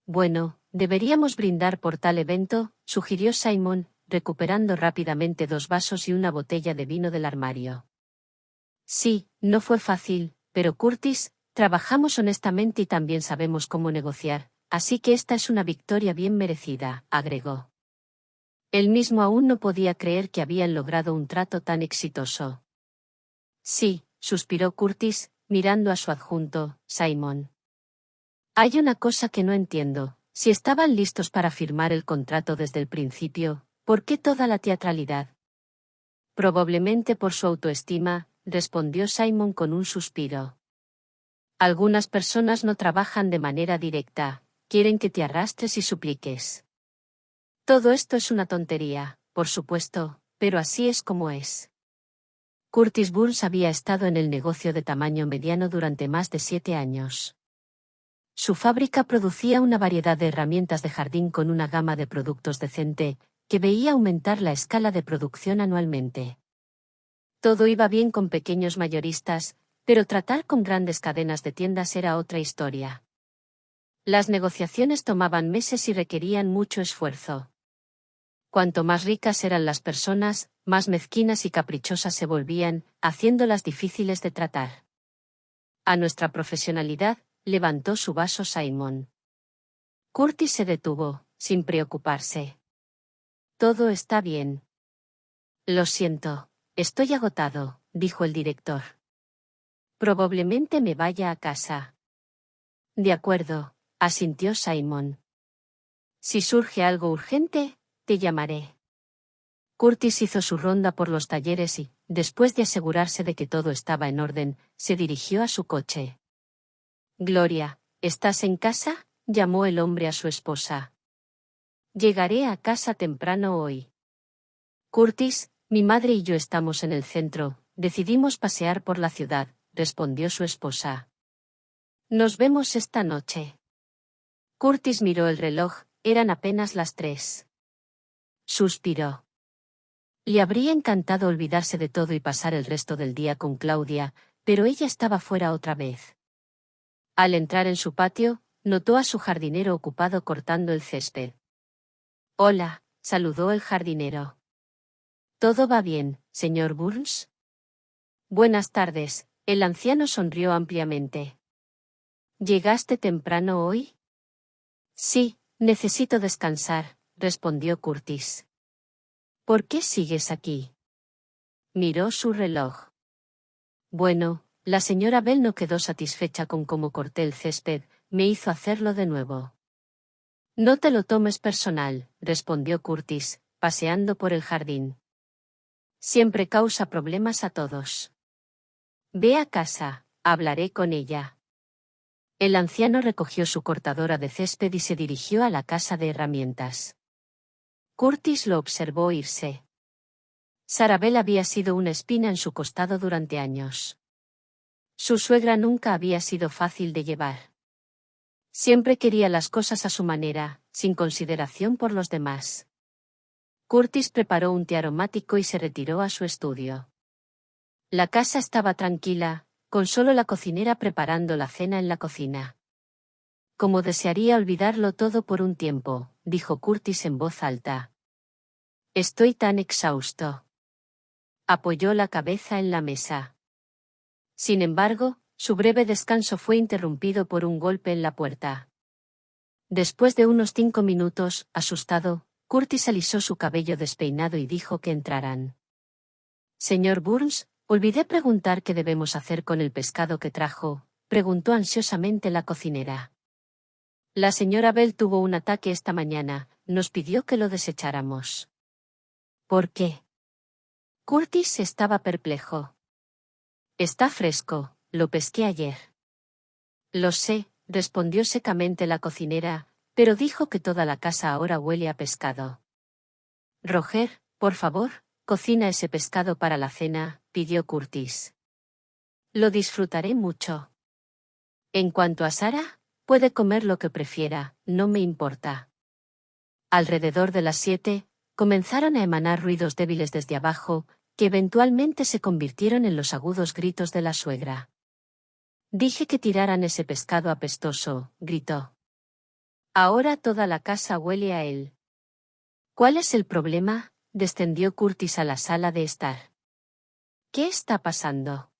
Bueno, deberíamos brindar por tal evento, sugirió Simon, recuperando rápidamente 2 vasos y una botella de vino del armario. Sí, no fue fácil, pero Curtis, trabajamos honestamente y también sabemos cómo negociar, así que esta es una victoria bien merecida, agregó. Él mismo aún no podía creer que habían logrado un trato tan exitoso. Sí, suspiró Curtis, mirando a su adjunto, Simon. Hay una cosa que no entiendo. Si estaban listos para firmar el contrato desde el principio, ¿por qué toda la teatralidad? Probablemente por su autoestima, respondió Simon con un suspiro. Algunas personas no trabajan de manera directa, quieren que te arrastres y supliques. Todo esto es una tontería, por supuesto, pero así es como es. Curtis Burns había estado en el negocio de tamaño mediano durante más de 7 años. Su fábrica producía una variedad de herramientas de jardín con una gama de productos decente, que veía aumentar la escala de producción anualmente. Todo iba bien con pequeños mayoristas, pero tratar con grandes cadenas de tiendas era otra historia. Las negociaciones tomaban meses y requerían mucho esfuerzo. Cuanto más ricas eran las personas, más mezquinas y caprichosas se volvían, haciéndolas difíciles de tratar. A nuestra profesionalidad, levantó su vaso Simon. Curtis se detuvo, sin preocuparse. Todo está bien. Lo siento, estoy agotado, dijo el director. Probablemente me vaya a casa. De acuerdo, asintió Simon. Si surge algo urgente, te llamaré. Curtis hizo su ronda por los talleres y, después de asegurarse de que todo estaba en orden, se dirigió a su coche. Gloria, ¿estás en casa?, llamó el hombre a su esposa. Llegaré a casa temprano hoy. Curtis, mi madre y yo estamos en el centro, decidimos pasear por la ciudad, respondió su esposa. Nos vemos esta noche. Curtis miró el reloj, eran apenas las 3. Suspiró. Le habría encantado olvidarse de todo y pasar el resto del día con Claudia, pero ella estaba fuera otra vez. Al entrar en su patio, notó a su jardinero ocupado cortando el césped. Hola, saludó el jardinero. ¿Todo va bien, señor Burns? Buenas tardes, el anciano sonrió ampliamente. ¿Llegaste temprano hoy? Sí, necesito descansar, respondió Curtis. ¿Por qué sigues aquí? Miró su reloj. Bueno, la señora Bell no quedó satisfecha con cómo corté el césped, me hizo hacerlo de nuevo. No te lo tomes personal, respondió Curtis, paseando por el jardín. Siempre causa problemas a todos. Ve a casa, hablaré con ella. El anciano recogió su cortadora de césped y se dirigió a la casa de herramientas. Curtis lo observó irse. Sarabel había sido una espina en su costado durante años. Su suegra nunca había sido fácil de llevar. Siempre quería las cosas a su manera, sin consideración por los demás. Curtis preparó un té aromático y se retiró a su estudio. La casa estaba tranquila, con solo la cocinera preparando la cena en la cocina. Como desearía olvidarlo todo por un tiempo, dijo Curtis en voz alta. Estoy tan exhausto. Apoyó la cabeza en la mesa. Sin embargo, su breve descanso fue interrumpido por un golpe en la puerta. Después de unos 5 minutos, asustado, Curtis alisó su cabello despeinado y dijo que entraran. Señor Burns, olvidé preguntar qué debemos hacer con el pescado que trajo, preguntó ansiosamente la cocinera. La señora Bell tuvo un ataque esta mañana, nos pidió que lo desecháramos. ¿Por qué? Curtis estaba perplejo. Está fresco, lo pesqué ayer. Lo sé, respondió secamente la cocinera, pero dijo que toda la casa ahora huele a pescado. Roger, por favor, cocina ese pescado para la cena, pidió Curtis. Lo disfrutaré mucho. En cuanto a Sara, puede comer lo que prefiera, no me importa. Alrededor de las 7, comenzaron a emanar ruidos débiles desde abajo, que eventualmente se convirtieron en los agudos gritos de la suegra. Dije que tiraran ese pescado apestoso, gritó. Ahora toda la casa huele a él. ¿Cuál es el problema? Descendió Curtis a la sala de estar. ¿Qué está pasando?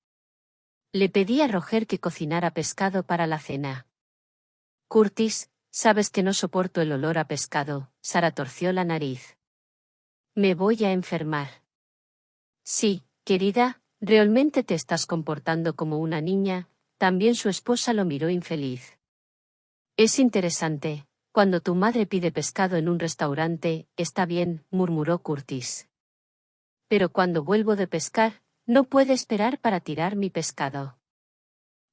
Le pedí a Roger que cocinara pescado para la cena. Curtis, sabes que no soporto el olor a pescado. Sara torció la nariz. Me voy a enfermar. Sí, querida, realmente te estás comportando como una niña. También su esposa lo miró infeliz. Es interesante. Cuando tu madre pide pescado en un restaurante, está bien, murmuró Curtis. Pero cuando vuelvo de pescar, no puede esperar para tirar mi pescado.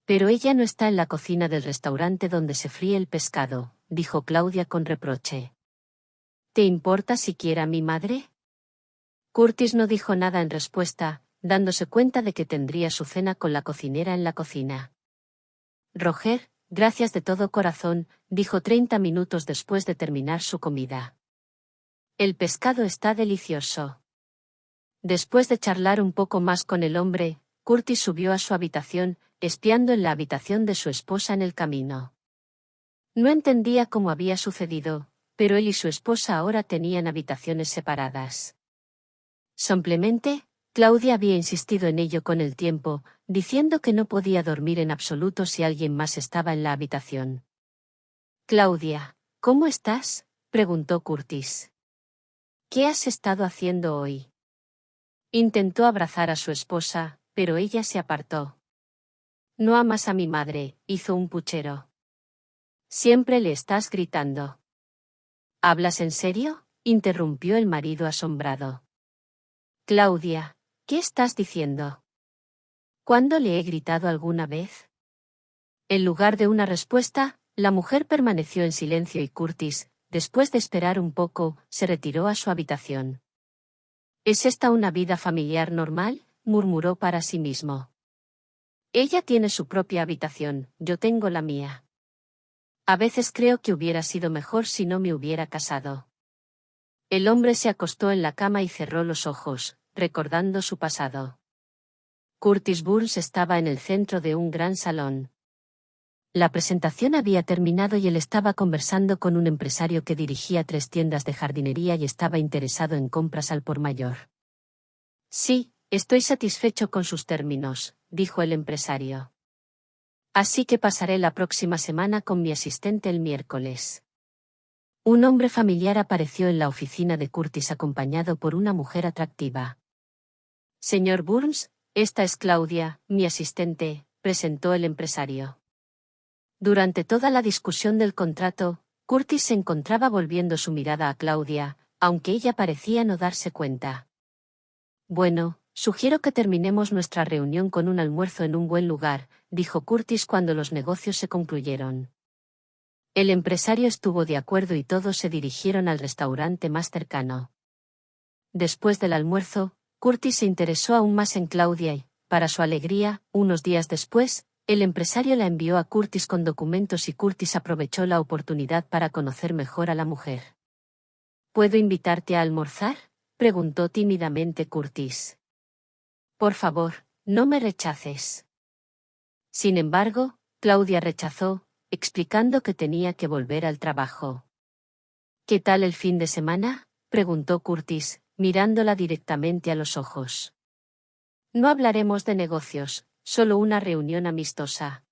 Pero ella no está en la cocina del restaurante donde se fríe el pescado, dijo Claudia con reproche. ¿Te importa siquiera mi madre? Curtis no dijo nada en respuesta, dándose cuenta de que tendría su cena con la cocinera en la cocina. Roger, gracias de todo corazón, dijo 30 minutos después de terminar su comida. El pescado está delicioso. Después de charlar un poco más con el hombre, Curtis subió a su habitación, espiando en la habitación de su esposa en el camino. No entendía cómo había sucedido, pero él y su esposa ahora tenían habitaciones separadas. Simplemente, Claudia había insistido en ello con el tiempo, diciendo que no podía dormir en absoluto si alguien más estaba en la habitación. Claudia, ¿cómo estás? Preguntó Curtis. ¿Qué has estado haciendo hoy? Intentó abrazar a su esposa, pero ella se apartó. No amas a mi madre, hizo un puchero. Siempre le estás gritando. ¿Hablas en serio? Interrumpió el marido asombrado. Claudia, ¿qué estás diciendo? ¿Cuándo le he gritado alguna vez? En lugar de una respuesta, la mujer permaneció en silencio y Curtis, después de esperar un poco, se retiró a su habitación. ¿Es esta una vida familiar normal?, murmuró para sí mismo. Ella tiene su propia habitación, yo tengo la mía. A veces creo que hubiera sido mejor si no me hubiera casado. El hombre se acostó en la cama y cerró los ojos, recordando su pasado. Curtis Burns estaba en el centro de un gran salón. La presentación había terminado y él estaba conversando con un empresario que dirigía 3 tiendas de jardinería y estaba interesado en compras al por mayor. Sí, estoy satisfecho con sus términos, dijo el empresario. Así que pasaré la próxima semana con mi asistente el miércoles. Un hombre familiar apareció en la oficina de Curtis acompañado por una mujer atractiva. Señor Burns, esta es Claudia, mi asistente, presentó el empresario. Durante toda la discusión del contrato, Curtis se encontraba volviendo su mirada a Claudia, aunque ella parecía no darse cuenta. Bueno, sugiero que terminemos nuestra reunión con un almuerzo en un buen lugar, dijo Curtis cuando los negocios se concluyeron. El empresario estuvo de acuerdo y todos se dirigieron al restaurante más cercano. Después del almuerzo, Curtis se interesó aún más en Claudia y, para su alegría, unos días después, el empresario la envió a Curtis con documentos y Curtis aprovechó la oportunidad para conocer mejor a la mujer. ¿Puedo invitarte a almorzar?, preguntó tímidamente Curtis. Por favor, no me rechaces. Sin embargo, Claudia rechazó, explicando que tenía que volver al trabajo. ¿Qué tal el fin de semana?, preguntó Curtis, mirándola directamente a los ojos. No hablaremos de negocios, solo una reunión amistosa.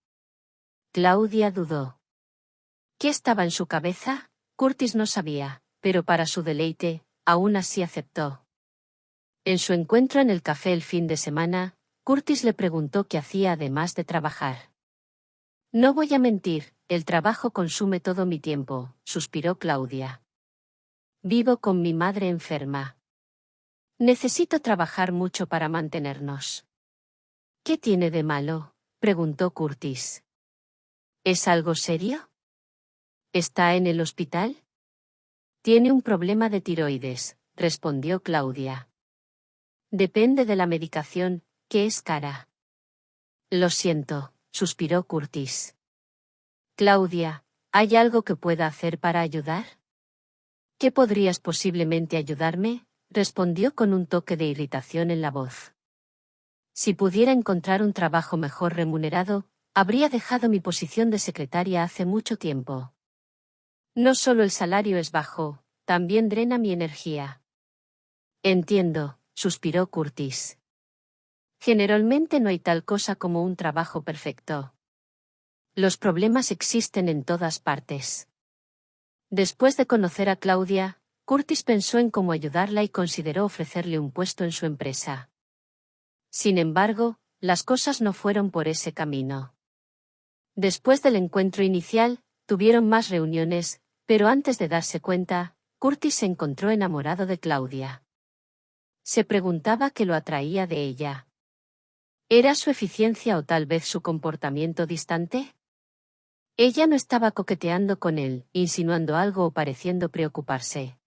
Claudia dudó. ¿Qué estaba en su cabeza? Curtis no sabía, pero para su deleite, aún así aceptó. En su encuentro en el café el fin de semana, Curtis le preguntó qué hacía además de trabajar. No voy a mentir, el trabajo consume todo mi tiempo, suspiró Claudia. Vivo con mi madre enferma. Necesito trabajar mucho para mantenernos. ¿Qué tiene de malo?, preguntó Curtis. ¿Es algo serio? ¿Está en el hospital? Tiene un problema de tiroides, respondió Claudia. Depende de la medicación, que es cara. Lo siento, suspiró Curtis. Claudia, ¿hay algo que pueda hacer para ayudar? ¿Qué podrías posiblemente ayudarme?, respondió con un toque de irritación en la voz. Si pudiera encontrar un trabajo mejor remunerado, habría dejado mi posición de secretaria hace mucho tiempo. No solo el salario es bajo, también drena mi energía. Entiendo, suspiró Curtis. Generalmente no hay tal cosa como un trabajo perfecto. Los problemas existen en todas partes. Después de conocer a Claudia, Curtis pensó en cómo ayudarla y consideró ofrecerle un puesto en su empresa. Sin embargo, las cosas no fueron por ese camino. Después del encuentro inicial, tuvieron más reuniones, pero antes de darse cuenta, Curtis se encontró enamorado de Claudia. Se preguntaba qué lo atraía de ella. ¿Era su eficiencia o tal vez su comportamiento distante? Ella no estaba coqueteando con él, insinuando algo o pareciendo preocuparse.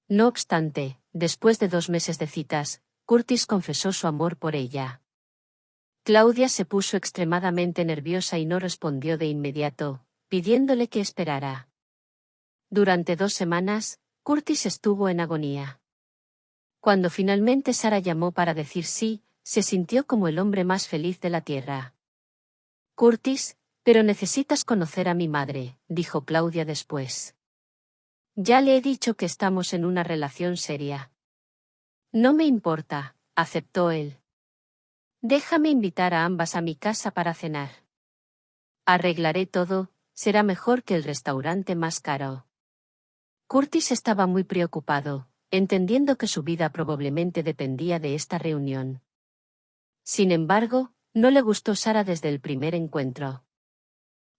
No obstante, después de 2 meses de citas, Curtis confesó su amor por ella. Claudia se puso extremadamente nerviosa y no respondió de inmediato, pidiéndole que esperara. Durante 2 semanas, Curtis estuvo en agonía. Cuando finalmente Sara llamó para decir sí, se sintió como el hombre más feliz de la tierra. Curtis, pero necesitas conocer a mi madre, dijo Claudia después. Ya le he dicho que estamos en una relación seria. No me importa, aceptó él. Déjame invitar a ambas a mi casa para cenar. Arreglaré todo, será mejor que el restaurante más caro. Curtis estaba muy preocupado, entendiendo que su vida probablemente dependía de esta reunión. Sin embargo, no le gustó Sara desde el primer encuentro.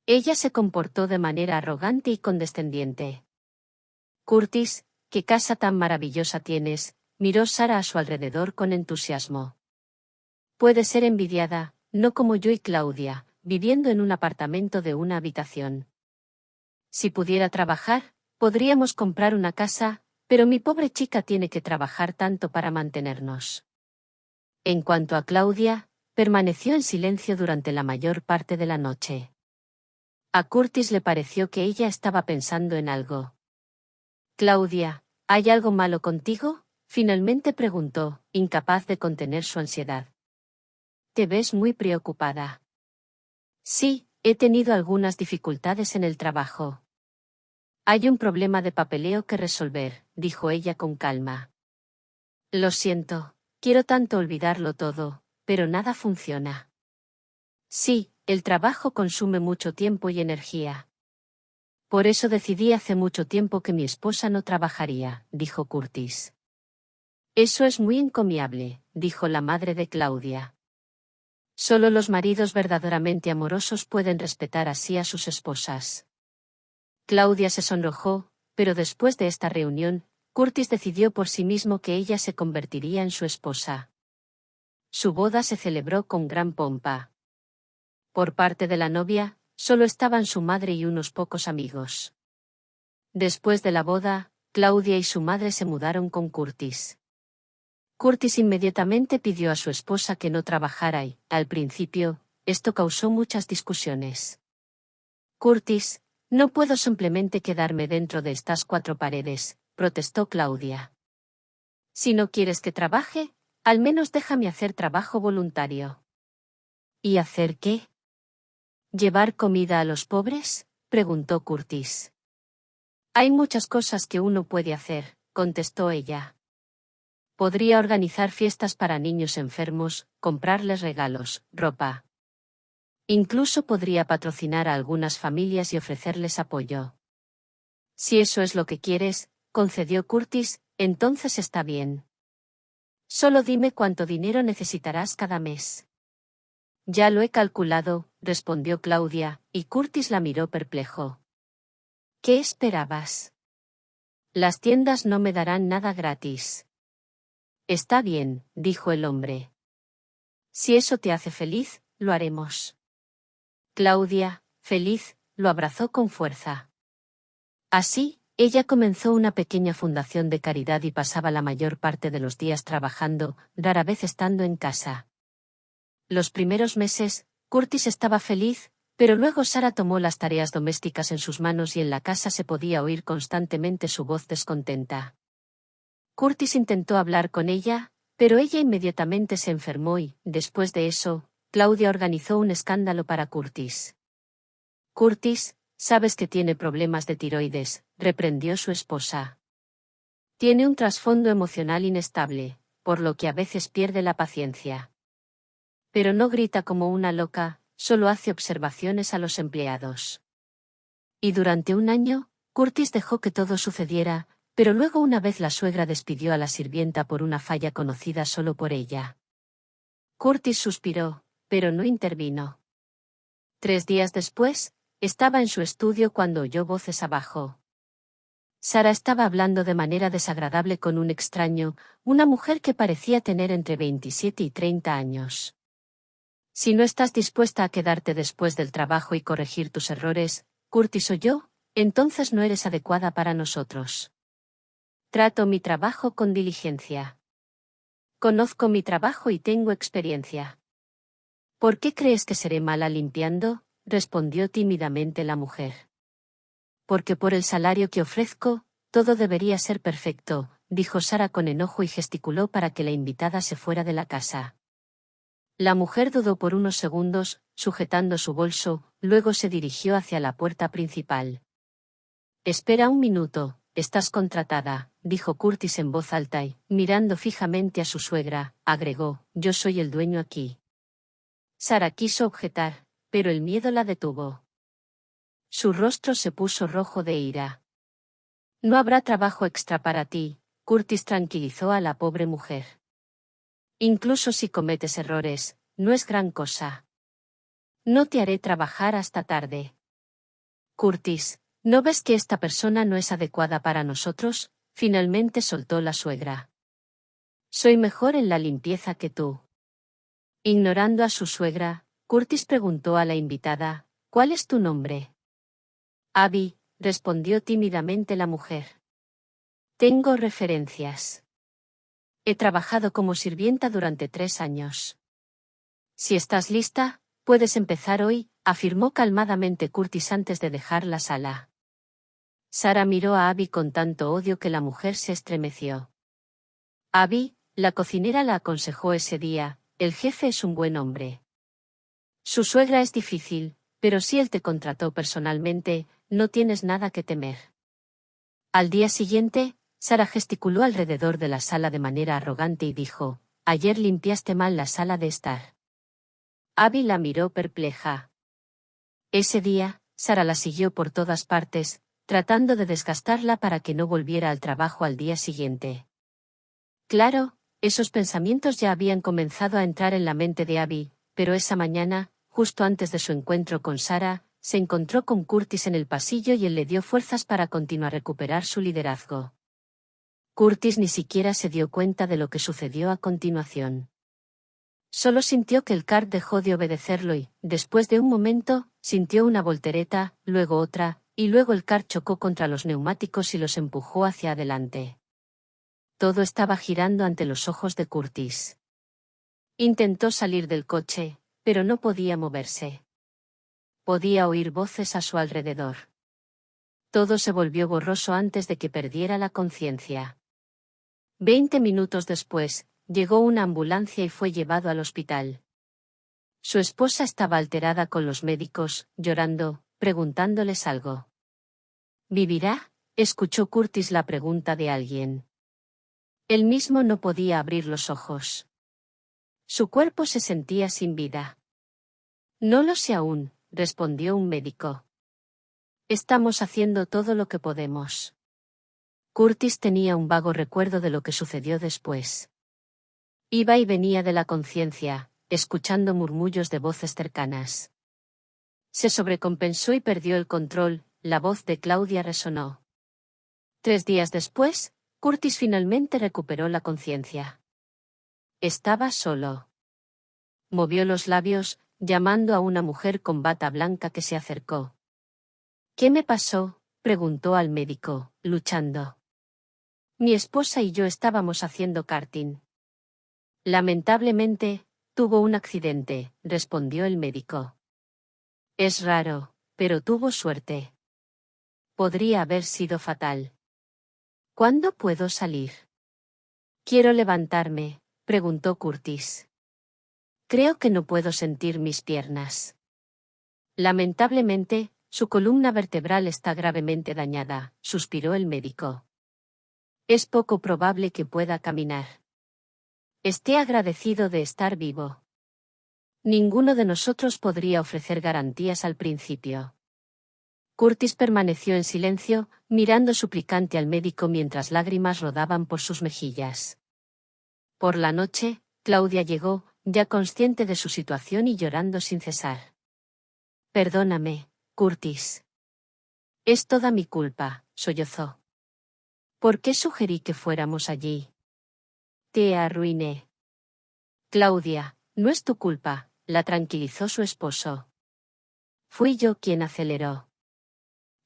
Ella se comportó de manera arrogante y condescendiente. Curtis, ¿qué casa tan maravillosa tienes?, miró Sara a su alrededor con entusiasmo. Puede ser envidiada, no como yo y Claudia, viviendo en un apartamento de una habitación. Si pudiera trabajar, podríamos comprar una casa, pero mi pobre chica tiene que trabajar tanto para mantenernos. En cuanto a Claudia, permaneció en silencio durante la mayor parte de la noche. A Curtis le pareció que ella estaba pensando en algo. Claudia, ¿hay algo malo contigo?, finalmente preguntó, incapaz de contener su ansiedad. Te ves muy preocupada. Sí, he tenido algunas dificultades en el trabajo. Hay un problema de papeleo que resolver, dijo ella con calma. Lo siento, quiero tanto olvidarlo todo, pero nada funciona. Sí, el trabajo consume mucho tiempo y energía. Por eso decidí hace mucho tiempo que mi esposa no trabajaría, dijo Curtis. Eso es muy encomiable, dijo la madre de Claudia. Solo los maridos verdaderamente amorosos pueden respetar así a sus esposas. Claudia se sonrojó, pero después de esta reunión, Curtis decidió por sí mismo que ella se convertiría en su esposa. Su boda se celebró con gran pompa. Por parte de la novia, solo estaban su madre y unos pocos amigos. Después de la boda, Claudia y su madre se mudaron con Curtis. Curtis inmediatamente pidió a su esposa que no trabajara y, al principio, esto causó muchas discusiones. Curtis, no puedo simplemente quedarme dentro de estas 4 paredes, protestó Claudia. Si no quieres que trabaje, al menos déjame hacer trabajo voluntario. ¿Y hacer qué? ¿Llevar comida a los pobres?, preguntó Curtis. Hay muchas cosas que uno puede hacer, contestó ella. Podría organizar fiestas para niños enfermos, comprarles regalos, ropa. Incluso podría patrocinar a algunas familias y ofrecerles apoyo. Si eso es lo que quieres, concedió Curtis, entonces está bien. Solo dime cuánto dinero necesitarás cada mes. Ya lo he calculado, respondió Claudia, y Curtis la miró perplejo. ¿Qué esperabas? Las tiendas no me darán nada gratis. Está bien, dijo el hombre. Si eso te hace feliz, lo haremos. Claudia, feliz, lo abrazó con fuerza. Así, ella comenzó una pequeña fundación de caridad y pasaba la mayor parte de los días trabajando, rara vez estando en casa. Los primeros meses, Curtis estaba feliz, pero luego Sara tomó las tareas domésticas en sus manos y en la casa se podía oír constantemente su voz descontenta. Curtis intentó hablar con ella, pero ella inmediatamente se enfermó y, después de eso, Claudia organizó un escándalo para Curtis. Curtis, Sabes que tiene problemas de tiroides, reprendió su esposa. Tiene un trasfondo emocional inestable, por lo que a veces pierde la paciencia. Pero no grita como una loca, solo hace observaciones a los empleados. Y durante un año, Curtis dejó que todo sucediera, pero luego una vez la suegra despidió a la sirvienta por una falla conocida solo por ella. Curtis suspiró, pero no intervino. 3 días después, estaba en su estudio cuando oyó voces abajo. Sara estaba hablando de manera desagradable con un extraño, una mujer que parecía tener entre 27 y 30 años. Si no estás dispuesta a quedarte después del trabajo y corregir tus errores, Curtis o yo, entonces no eres adecuada para nosotros. Trato mi trabajo con diligencia. Conozco mi trabajo y tengo experiencia. ¿Por qué crees que seré mala limpiando?, respondió tímidamente la mujer. Porque por el salario que ofrezco, todo debería ser perfecto, dijo Sara con enojo y gesticuló para que la invitada se fuera de la casa. La mujer dudó por unos segundos, sujetando su bolso, luego se dirigió hacia la puerta principal. Espera un minuto, estás contratada, dijo Curtis en voz alta y, mirando fijamente a su suegra, agregó, yo soy el dueño aquí. Sara quiso objetar, pero el miedo la detuvo. Su rostro se puso rojo de ira. No habrá trabajo extra para ti, Curtis tranquilizó a la pobre mujer. Incluso si cometes errores, no es gran cosa. No te haré trabajar hasta tarde. Curtis, ¿no ves que esta persona no es adecuada para nosotros?, finalmente soltó la suegra. Soy mejor en la limpieza que tú. Ignorando a su suegra, Curtis preguntó a la invitada, ¿cuál es tu nombre? Abby, respondió tímidamente la mujer. Tengo referencias. He trabajado como sirvienta durante 3 años. Si estás lista, puedes empezar hoy, afirmó calmadamente Curtis antes de dejar la sala. Sara miró a Abby con tanto odio que la mujer se estremeció. Abby, la cocinera la aconsejó ese día, el jefe es un buen hombre. Su suegra es difícil, pero si él te contrató personalmente, no tienes nada que temer. Al día siguiente, Sara gesticuló alrededor de la sala de manera arrogante y dijo, ayer limpiaste mal la sala de estar. Abby la miró perpleja. Ese día, Sara la siguió por todas partes, tratando de desgastarla para que no volviera al trabajo al día siguiente. Claro, esos pensamientos ya habían comenzado a entrar en la mente de Abby, pero esa mañana, justo antes de su encuentro con Sara, se encontró con Curtis en el pasillo y él le dio fuerzas para continuar a recuperar su liderazgo. Curtis ni siquiera se dio cuenta de lo que sucedió a continuación. Solo sintió que el kart dejó de obedecerlo y, después de un momento, sintió una voltereta, luego otra, y luego el kart chocó contra los neumáticos y los empujó hacia adelante. Todo estaba girando ante los ojos de Curtis. Intentó salir del coche, pero no podía moverse. Podía oír voces a su alrededor. Todo se volvió borroso antes de que perdiera la conciencia. 20 minutos después, llegó una ambulancia y fue llevado al hospital. Su esposa estaba alterada con los médicos, llorando, preguntándoles algo. ¿Vivirá?, escuchó Curtis la pregunta de alguien. Él mismo no podía abrir los ojos. Su cuerpo se sentía sin vida. No lo sé aún, respondió un médico. Estamos haciendo todo lo que podemos. Curtis tenía un vago recuerdo de lo que sucedió después. Iba y venía de la conciencia, escuchando murmullos de voces cercanas. Se sobrecompensó y perdió el control, la voz de Claudia resonó. 3 días después, Curtis finalmente recuperó la conciencia. Estaba solo. Movió los labios, llamando a una mujer con bata blanca que se acercó. ¿Qué me pasó?, preguntó al médico, luchando. Mi esposa y yo estábamos haciendo karting. Lamentablemente, tuvo un accidente, respondió el médico. Es raro, pero tuvo suerte. Podría haber sido fatal. ¿Cuándo puedo salir? Quiero levantarme, preguntó Curtis. Creo que no puedo sentir mis piernas. Lamentablemente, su columna vertebral está gravemente dañada, suspiró el médico. Es poco probable que pueda caminar. Esté agradecido de estar vivo. Ninguno de nosotros podría ofrecer garantías al principio. Curtis permaneció en silencio, mirando suplicante al médico mientras lágrimas rodaban por sus mejillas. Por la noche, Claudia llegó, ya consciente de su situación y llorando sin cesar. Perdóname, Curtis. Es toda mi culpa, sollozó. ¿Por qué sugerí que fuéramos allí? Te arruiné. Claudia, no es tu culpa, la tranquilizó su esposo. Fui yo quien aceleró.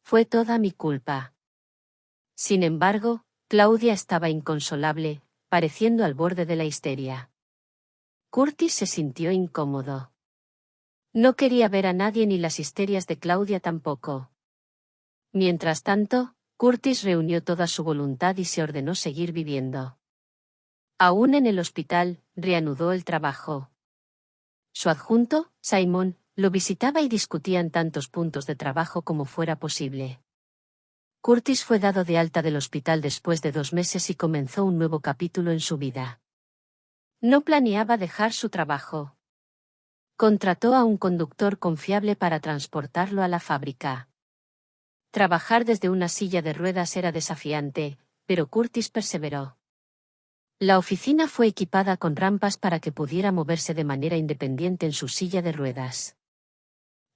Fue toda mi culpa. Sin embargo, Claudia estaba inconsolable, pareciendo al borde de la histeria. Curtis se sintió incómodo. No quería ver a nadie ni las histerias de Claudia tampoco. Mientras tanto, Curtis reunió toda su voluntad y se ordenó seguir viviendo. Aún en el hospital, reanudó el trabajo. Su adjunto, Simon, lo visitaba y discutían tantos puntos de trabajo como fuera posible. Curtis fue dado de alta del hospital después de 2 meses y comenzó un nuevo capítulo en su vida. No planeaba dejar su trabajo. Contrató a un conductor confiable para transportarlo a la fábrica. Trabajar desde una silla de ruedas era desafiante, pero Curtis perseveró. La oficina fue equipada con rampas para que pudiera moverse de manera independiente en su silla de ruedas.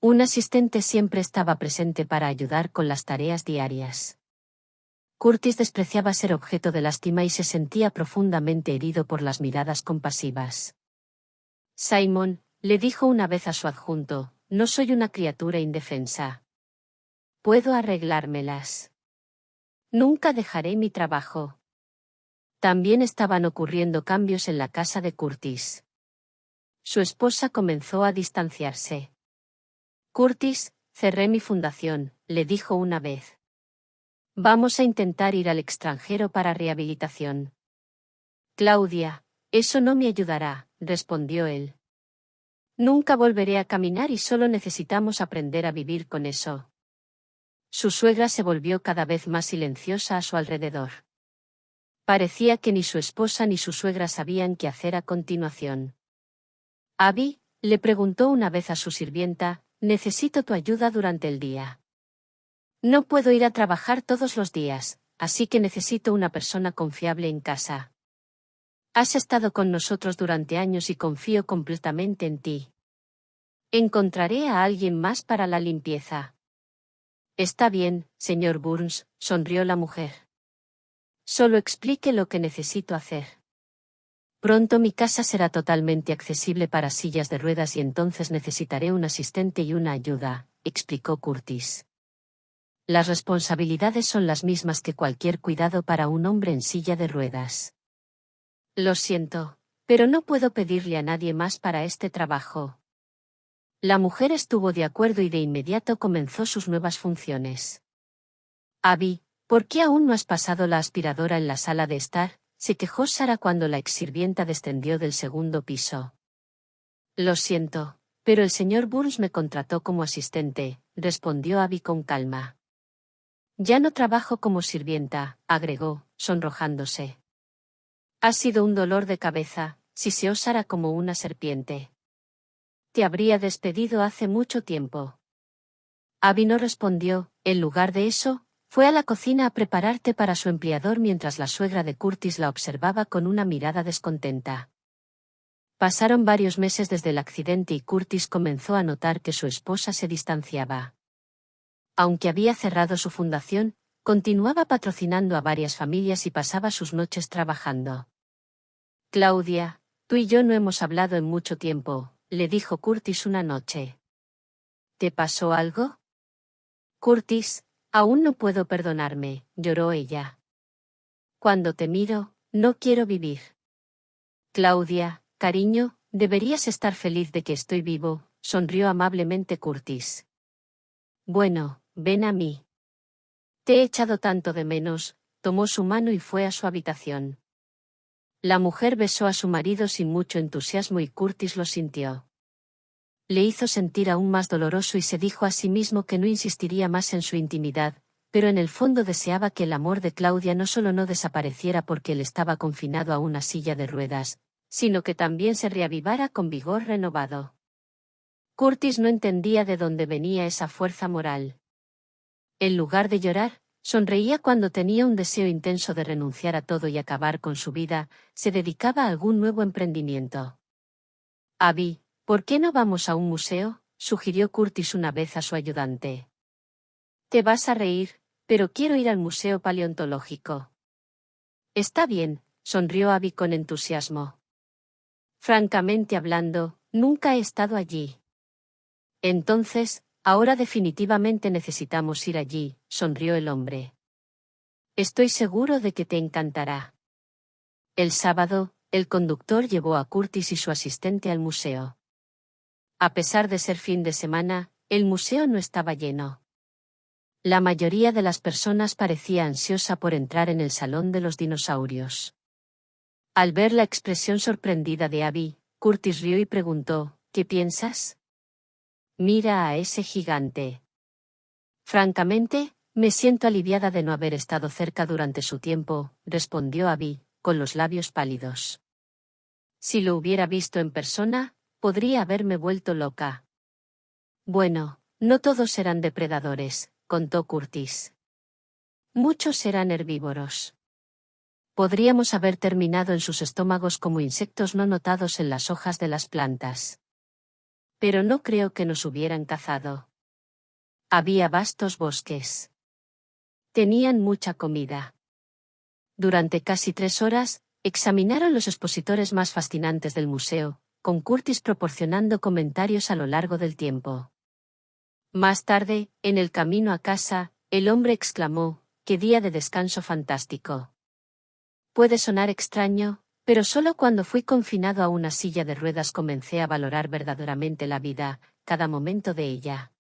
Un asistente siempre estaba presente para ayudar con las tareas diarias. Curtis despreciaba ser objeto de lástima y se sentía profundamente herido por las miradas compasivas. Simon, le dijo una vez a su adjunto, no soy una criatura indefensa. Puedo arreglármelas. Nunca dejaré mi trabajo. También estaban ocurriendo cambios en la casa de Curtis. Su esposa comenzó a distanciarse. Curtis, cerré mi fundación, le dijo una vez. Vamos a intentar ir al extranjero para rehabilitación. Claudia, eso no me ayudará, respondió él. Nunca volveré a caminar y solo necesitamos aprender a vivir con eso. Su suegra se volvió cada vez más silenciosa a su alrededor. Parecía que ni su esposa ni su suegra sabían qué hacer a continuación. Abby, le preguntó una vez a su sirvienta, necesito tu ayuda durante el día. No puedo ir a trabajar todos los días, así que necesito una persona confiable en casa. Has estado con nosotros durante años y confío completamente en ti. Encontraré a alguien más para la limpieza. Está bien, señor Burns, sonrió la mujer. Solo explique lo que necesito hacer. Pronto mi casa será totalmente accesible para sillas de ruedas y entonces necesitaré un asistente y una ayuda, explicó Curtis. Las responsabilidades son las mismas que cualquier cuidado para un hombre en silla de ruedas. Lo siento, pero no puedo pedirle a nadie más para este trabajo. La mujer estuvo de acuerdo y de inmediato comenzó sus nuevas funciones. Abby, ¿por qué aún no has pasado la aspiradora en la sala de estar?, se quejó Sara cuando la exsirvienta descendió del segundo piso. Lo siento, pero el señor Burns me contrató como asistente, respondió Abby con calma. Ya no trabajo como sirvienta, agregó, sonrojándose. Ha sido un dolor de cabeza, siseó Sara como una serpiente. Te habría despedido hace mucho tiempo. Abby no respondió, en lugar de eso, fue a la cocina a preparar té para su empleador mientras la suegra de Curtis la observaba con una mirada descontenta. Pasaron varios meses desde el accidente y Curtis comenzó a notar que su esposa se distanciaba. Aunque había cerrado su fundación, continuaba patrocinando a varias familias y pasaba sus noches trabajando. Claudia, tú y yo no hemos hablado en mucho tiempo, le dijo Curtis una noche. ¿Te pasó algo? Curtis, aún no puedo perdonarme, lloró ella. Cuando te miro, no quiero vivir. Claudia, cariño, deberías estar feliz de que estoy vivo, sonrió amablemente Curtis. Bueno, ven a mí. Te he echado tanto de menos, tomó su mano y fue a su habitación. La mujer besó a su marido sin mucho entusiasmo y Curtis lo sintió. Le hizo sentir aún más doloroso y se dijo a sí mismo que no insistiría más en su intimidad, pero en el fondo deseaba que el amor de Claudia no solo no desapareciera porque él estaba confinado a una silla de ruedas, sino que también se reavivara con vigor renovado. Curtis no entendía de dónde venía esa fuerza moral. En lugar de llorar, sonreía cuando tenía un deseo intenso de renunciar a todo y acabar con su vida, se dedicaba a algún nuevo emprendimiento. Abby, ¿por qué no vamos a un museo?, sugirió Curtis una vez a su ayudante. Te vas a reír, pero quiero ir al Museo Paleontológico. Está bien, sonrió Abby con entusiasmo. Francamente hablando, nunca he estado allí. Entonces, ahora definitivamente necesitamos ir allí, sonrió el hombre. Estoy seguro de que te encantará. El sábado, el conductor llevó a Curtis y su asistente al museo. A pesar de ser fin de semana, el museo no estaba lleno. La mayoría de las personas parecía ansiosa por entrar en el salón de los dinosaurios. Al ver la expresión sorprendida de Abby, Curtis rió y preguntó, ¿qué piensas? Mira a ese gigante. Francamente, me siento aliviada de no haber estado cerca durante su tiempo, respondió Abby, con los labios pálidos. Si lo hubiera visto en persona, podría haberme vuelto loca. Bueno, no todos serán depredadores, contó Curtis. Muchos serán herbívoros. Podríamos haber terminado en sus estómagos como insectos no notados en las hojas de las plantas. Pero no creo que nos hubieran cazado. Había vastos bosques. Tenían mucha comida. Durante casi 3 horas, examinaron los expositores más fascinantes del museo, con Curtis proporcionando comentarios a lo largo del tiempo. Más tarde, en el camino a casa, el hombre exclamó, ¡qué día de descanso fantástico! Puede sonar extraño, pero solo cuando fui confinado a una silla de ruedas comencé a valorar verdaderamente la vida, cada momento de ella.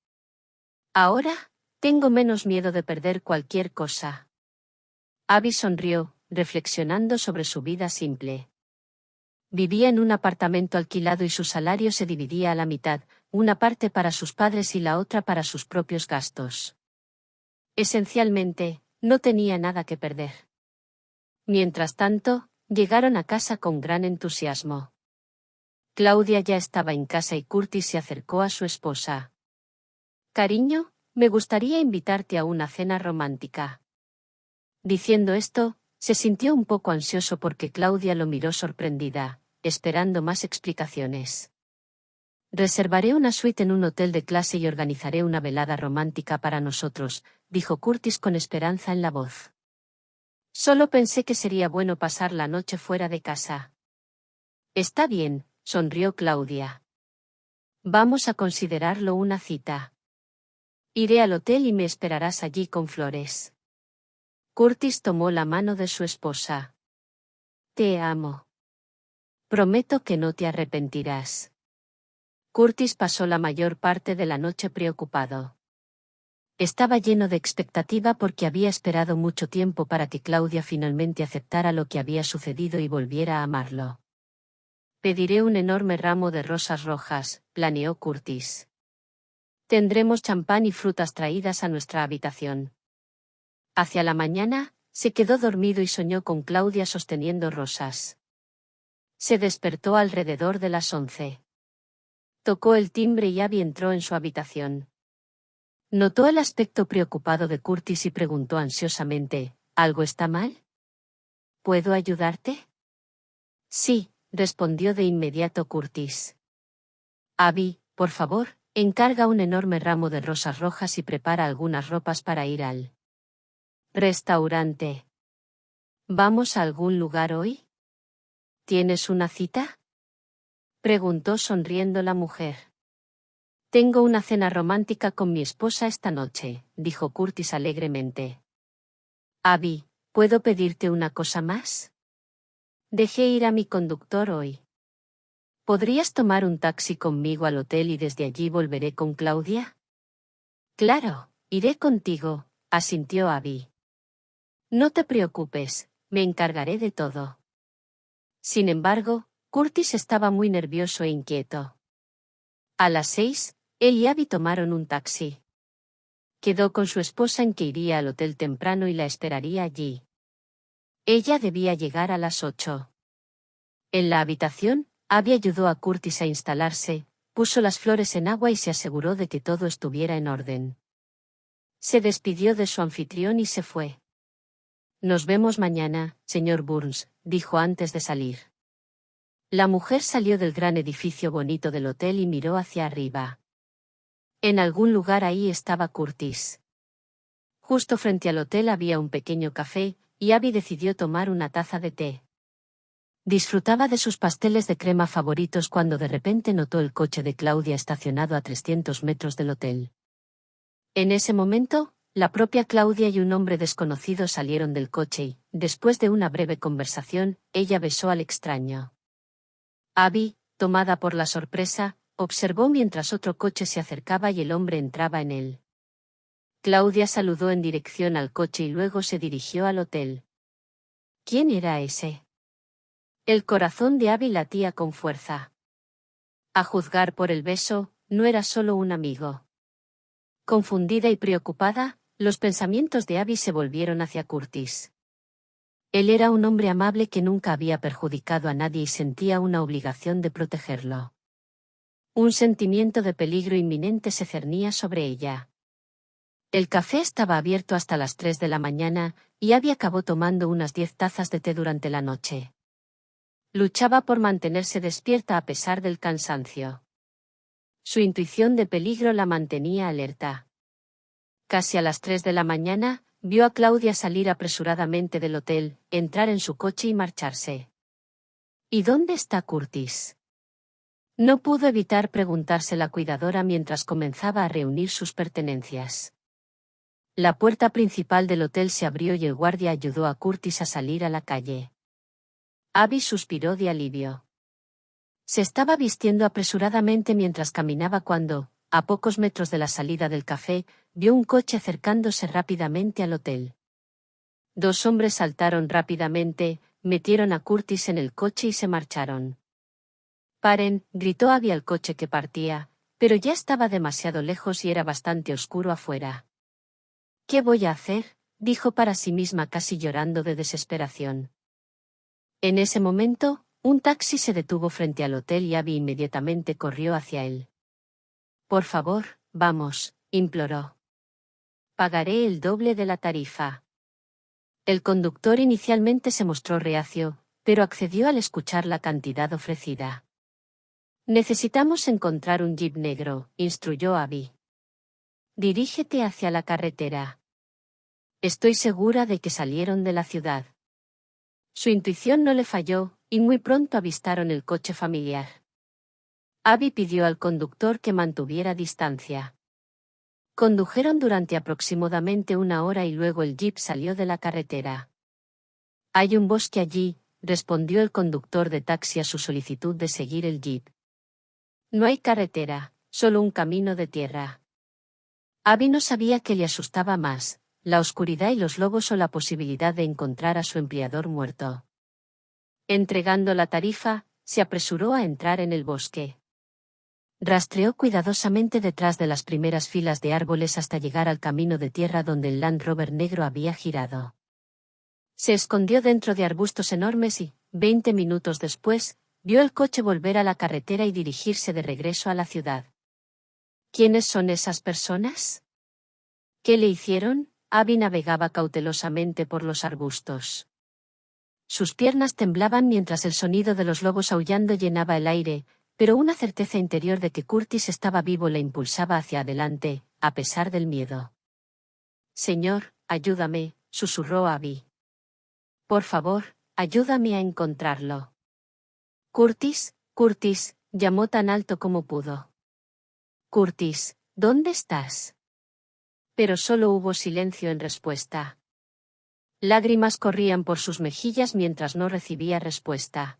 Ahora, tengo menos miedo de perder cualquier cosa. Abby sonrió, reflexionando sobre su vida simple. Vivía en un apartamento alquilado y su salario se dividía a la mitad, una parte para sus padres y la otra para sus propios gastos. Esencialmente, no tenía nada que perder. Mientras tanto, llegaron a casa con gran entusiasmo. Claudia ya estaba en casa y Curtis se acercó a su esposa. Cariño, me gustaría invitarte a una cena romántica. Diciendo esto, se sintió un poco ansioso porque Claudia lo miró sorprendida, esperando más explicaciones. Reservaré una suite en un hotel de clase y organizaré una velada romántica para nosotros, dijo Curtis con esperanza en la voz. Solo pensé que sería bueno pasar la noche fuera de casa. Está bien, sonrió Claudia. Vamos a considerarlo una cita. Iré al hotel y me esperarás allí con flores. Curtis tomó la mano de su esposa. Te amo. Prometo que no te arrepentirás. Curtis pasó la mayor parte de la noche preocupado. Estaba lleno de expectativa porque había esperado mucho tiempo para que Claudia finalmente aceptara lo que había sucedido y volviera a amarlo. Pediré un enorme ramo de rosas rojas, planeó Curtis. Tendremos champán y frutas traídas a nuestra habitación. Hacia la mañana, se quedó dormido y soñó con Claudia sosteniendo rosas. Se despertó alrededor de las 11. Tocó el timbre y Abby entró en su habitación. Notó el aspecto preocupado de Curtis y preguntó ansiosamente, ¿algo está mal? ¿Puedo ayudarte? Sí, respondió de inmediato Curtis. Abby, por favor, encarga un enorme ramo de rosas rojas y prepara algunas ropas para ir al restaurante. ¿Vamos a algún lugar hoy? ¿Tienes una cita? Preguntó sonriendo la mujer. Tengo una cena romántica con mi esposa esta noche, dijo Curtis alegremente. Abby, ¿puedo pedirte una cosa más? Dejé ir a mi conductor hoy. ¿Podrías tomar un taxi conmigo al hotel y desde allí volveré con Claudia? Claro, iré contigo, asintió Abby. No te preocupes, me encargaré de todo. Sin embargo, Curtis estaba muy nervioso e inquieto. A las 6, él y Abby tomaron un taxi. Quedó con su esposa en que iría al hotel temprano y la esperaría allí. Ella debía llegar a las 8. En la habitación, Abby ayudó a Curtis a instalarse, puso las flores en agua y se aseguró de que todo estuviera en orden. Se despidió de su anfitrión y se fue. Nos vemos mañana, señor Burns, dijo antes de salir. La mujer salió del gran edificio bonito del hotel y miró hacia arriba. En algún lugar ahí estaba Curtis. Justo frente al hotel había un pequeño café, y Abby decidió tomar una taza de té. Disfrutaba de sus pasteles de crema favoritos cuando de repente notó el coche de Claudia estacionado a 300 metros del hotel. En ese momento, la propia Claudia y un hombre desconocido salieron del coche y, después de una breve conversación, ella besó al extraño. Abby, tomada por la sorpresa, observó mientras otro coche se acercaba y el hombre entraba en él. Claudia saludó en dirección al coche y luego se dirigió al hotel. ¿Quién era ese? El corazón de Abby latía con fuerza. A juzgar por el beso, no era solo un amigo. Confundida y preocupada, los pensamientos de Abby se volvieron hacia Curtis. Él era un hombre amable que nunca había perjudicado a nadie y sentía una obligación de protegerlo. Un sentimiento de peligro inminente se cernía sobre ella. El café estaba abierto hasta las 3 de la mañana, y Abby acabó tomando unas 10 tazas de té durante la noche. Luchaba por mantenerse despierta a pesar del cansancio. Su intuición de peligro la mantenía alerta. Casi a las 3 de la mañana, vio a Claudia salir apresuradamente del hotel, entrar en su coche y marcharse. ¿Y dónde está Curtis? No pudo evitar preguntarse la cuidadora mientras comenzaba a reunir sus pertenencias. La puerta principal del hotel se abrió y el guardia ayudó a Curtis a salir a la calle. Abby suspiró de alivio. Se estaba vistiendo apresuradamente mientras caminaba cuando, a pocos metros de la salida del café, vio un coche acercándose rápidamente al hotel. Dos hombres saltaron rápidamente, metieron a Curtis en el coche y se marcharon. «Paren», gritó Abby al coche que partía, pero ya estaba demasiado lejos y era bastante oscuro afuera. «¿Qué voy a hacer?», dijo para sí misma casi llorando de desesperación. En ese momento, un taxi se detuvo frente al hotel y Abby inmediatamente corrió hacia él. «Por favor, vamos», imploró. «Pagaré el doble de la tarifa». El conductor inicialmente se mostró reacio, pero accedió al escuchar la cantidad ofrecida. «Necesitamos encontrar un jeep negro», instruyó Abby. «Dirígete hacia la carretera». «Estoy segura de que salieron de la ciudad». Su intuición no le falló, y muy pronto avistaron el coche familiar. Abby pidió al conductor que mantuviera distancia. Condujeron durante aproximadamente una hora y luego el jeep salió de la carretera. «Hay un bosque allí», respondió el conductor de taxi a su solicitud de seguir el jeep. «No hay carretera, solo un camino de tierra». Abby no sabía qué le asustaba más, la oscuridad y los lobos o la posibilidad de encontrar a su empleador muerto. Entregando la tarifa, se apresuró a entrar en el bosque. Rastreó cuidadosamente detrás de las primeras filas de árboles hasta llegar al camino de tierra donde el Land Rover negro había girado. Se escondió dentro de arbustos enormes y, 20 minutos después, vio el coche volver a la carretera y dirigirse de regreso a la ciudad. ¿Quiénes son esas personas? ¿Qué le hicieron? Abby navegaba cautelosamente por los arbustos. Sus piernas temblaban mientras el sonido de los lobos aullando llenaba el aire, pero una certeza interior de que Curtis estaba vivo la impulsaba hacia adelante, a pesar del miedo. «Señor, ayúdame», susurró Abby. «Por favor, ayúdame a encontrarlo». «Curtis, Curtis», llamó tan alto como pudo. «Curtis, ¿dónde estás?». Pero solo hubo silencio en respuesta. Lágrimas corrían por sus mejillas mientras no recibía respuesta.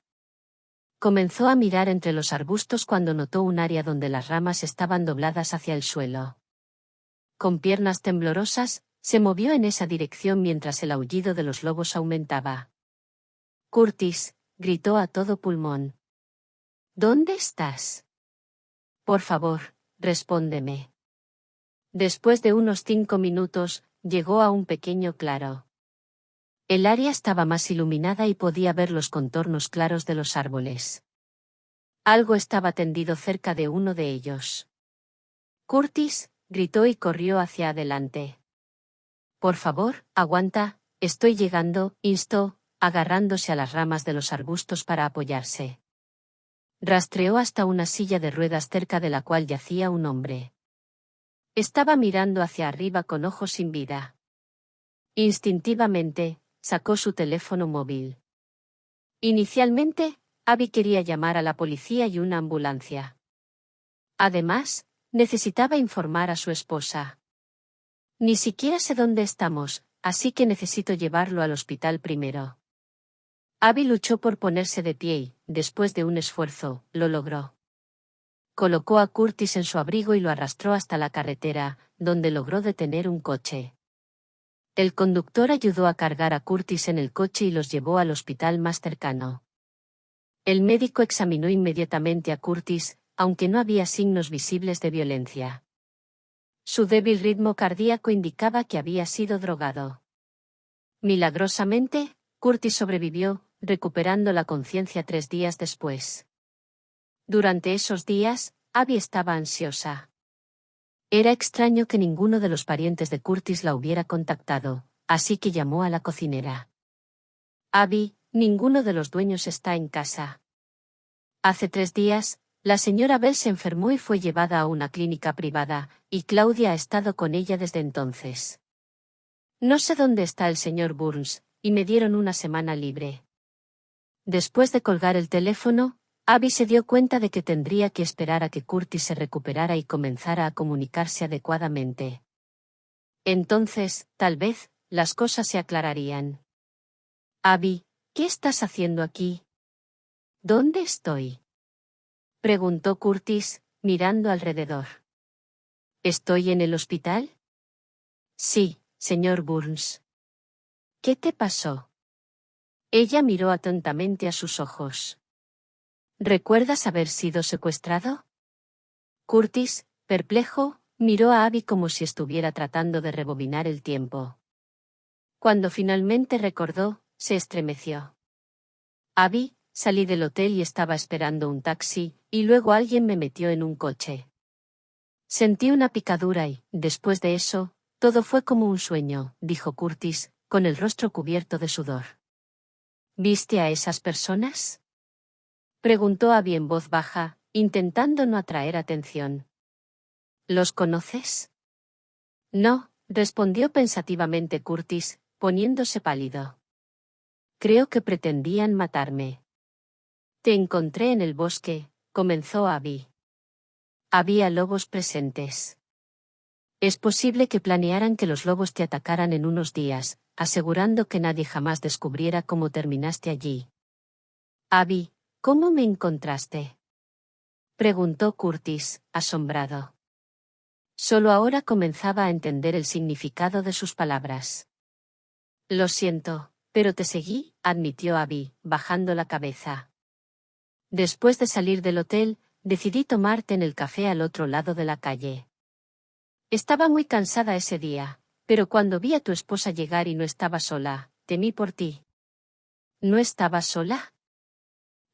Comenzó a mirar entre los arbustos cuando notó un área donde las ramas estaban dobladas hacia el suelo. Con piernas temblorosas, se movió en esa dirección mientras el aullido de los lobos aumentaba. «Curtis», gritó a todo pulmón. «¿Dónde estás?». Por favor, respóndeme. Después de unos 5 minutos, llegó a un pequeño claro. El área estaba más iluminada y podía ver los contornos claros de los árboles. Algo estaba tendido cerca de uno de ellos. Curtis, gritó y corrió hacia adelante. Por favor, aguanta, estoy llegando, instó, agarrándose a las ramas de los arbustos para apoyarse. Rastreó hasta una silla de ruedas cerca de la cual yacía un hombre. Estaba mirando hacia arriba con ojos sin vida. Instintivamente, sacó su teléfono móvil. Inicialmente, Abby quería llamar a la policía y una ambulancia. Además, necesitaba informar a su esposa. Ni siquiera sé dónde estamos, así que necesito llevarlo al hospital primero. Abby luchó por ponerse de pie y, después de un esfuerzo, lo logró. Colocó a Curtis en su abrigo y lo arrastró hasta la carretera, donde logró detener un coche. El conductor ayudó a cargar a Curtis en el coche y los llevó al hospital más cercano. El médico examinó inmediatamente a Curtis, aunque no había signos visibles de violencia. Su débil ritmo cardíaco indicaba que había sido drogado. Milagrosamente, Curtis sobrevivió, recuperando la conciencia 3 días después. Durante esos días, Abby estaba ansiosa. Era extraño que ninguno de los parientes de Curtis la hubiera contactado, así que llamó a la cocinera. Abby, ninguno de los dueños está en casa. Hace 3 días, la señora Bell se enfermó y fue llevada a una clínica privada, y Claudia ha estado con ella desde entonces. No sé dónde está el señor Burns, y me dieron una semana libre. Después de colgar el teléfono, Abby se dio cuenta de que tendría que esperar a que Curtis se recuperara y comenzara a comunicarse adecuadamente. Entonces, tal vez, las cosas se aclararían. Abby, ¿qué estás haciendo aquí? ¿Dónde estoy? Preguntó Curtis, mirando alrededor. ¿Estoy en el hospital? Sí, señor Burns. ¿Qué te pasó? Ella miró atentamente a sus ojos. ¿Recuerdas haber sido secuestrado? Curtis, perplejo, miró a Abby como si estuviera tratando de rebobinar el tiempo. Cuando finalmente recordó, se estremeció. Abby, salí del hotel y estaba esperando un taxi, y luego alguien me metió en un coche. Sentí una picadura y, después de eso, todo fue como un sueño, dijo Curtis, con el rostro cubierto de sudor. ¿Viste a esas personas? Preguntó Abby en voz baja, intentando no atraer atención. ¿Los conoces? No, respondió pensativamente Curtis, poniéndose pálido. Creo que pretendían matarme. Te encontré en el bosque, comenzó Abby. Había lobos presentes. Es posible que planearan que los lobos te atacaran en unos días, asegurando que nadie jamás descubriera cómo terminaste allí. Abby, ¿cómo me encontraste? Preguntó Curtis, asombrado. Solo ahora comenzaba a entender el significado de sus palabras. Lo siento, pero te seguí, admitió Abby, bajando la cabeza. Después de salir del hotel, decidí tomarte en el café al otro lado de la calle. Estaba muy cansada ese día, pero cuando vi a tu esposa llegar y no estaba sola, temí por ti. ¿No estaba sola?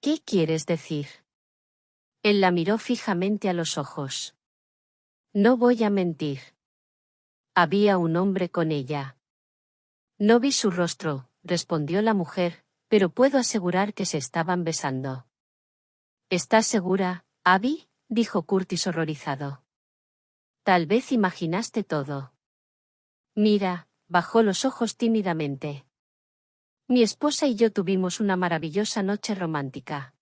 ¿Qué quieres decir? Él la miró fijamente a los ojos. No voy a mentir. Había un hombre con ella. No vi su rostro, respondió la mujer, pero puedo asegurar que se estaban besando. ¿Estás segura, Abby? Dijo Curtis horrorizado. Tal vez imaginaste todo. Mira, bajó los ojos tímidamente. Mi esposa y yo tuvimos una maravillosa noche romántica.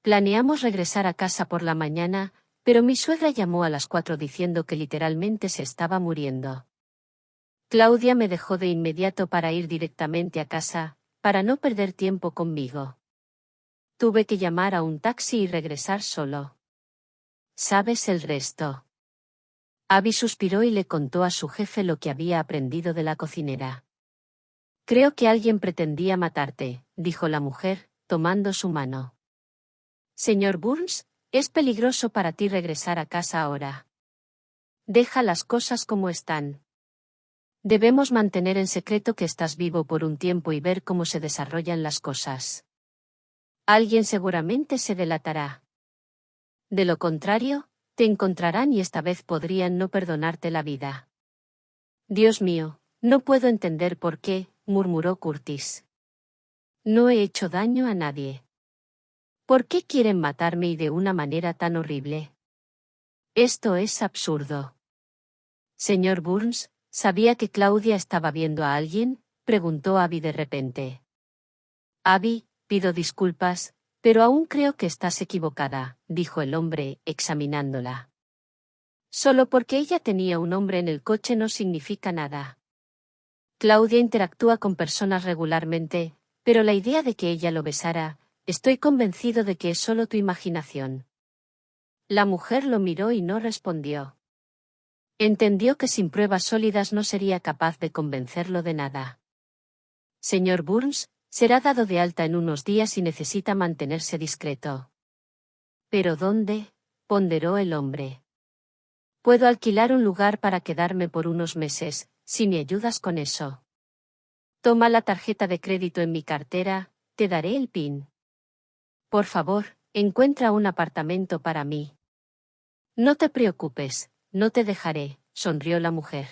Planeamos regresar a casa por la mañana, pero mi suegra llamó a las 4 diciendo que literalmente se estaba muriendo. Claudia me dejó de inmediato para ir directamente a casa, para no perder tiempo conmigo. Tuve que llamar a un taxi y regresar solo. ¿Sabes el resto? Abby suspiró y le contó a su jefe lo que había aprendido de la cocinera. Creo que alguien pretendía matarte, dijo la mujer, tomando su mano. Señor Burns, Es peligroso para ti regresar a casa ahora. Deja las cosas como están. Debemos mantener en secreto que estás vivo por un tiempo y ver cómo se desarrollan las cosas. Alguien seguramente se delatará. De lo contrario, te encontrarán y esta vez podrían no perdonarte la vida. Dios mío, no puedo entender por qué, murmuró Curtis. No he hecho daño a nadie. ¿Por qué quieren matarme y de una manera tan horrible? Esto es absurdo. Señor Burns, ¿sabía que Claudia estaba viendo a alguien?, preguntó Abby de repente. Abby, pido disculpas, pero aún creo que estás equivocada, dijo el hombre, examinándola. Solo porque ella tenía un hombre en el coche no significa nada. Claudia interactúa con personas regularmente, pero la idea de que ella lo besara, estoy convencido de que es solo tu imaginación. La mujer lo miró y no respondió. Entendió que sin pruebas sólidas no sería capaz de convencerlo de nada. Señor Burns, será dado de alta en unos días y necesita mantenerse discreto. ¿Pero dónde?, ponderó el hombre. Puedo alquilar un lugar para quedarme por unos meses, si me ayudas con eso. Toma la tarjeta de crédito en mi cartera, te daré el PIN. Por favor, encuentra un apartamento para mí. No te preocupes, no te dejaré, sonrió la mujer.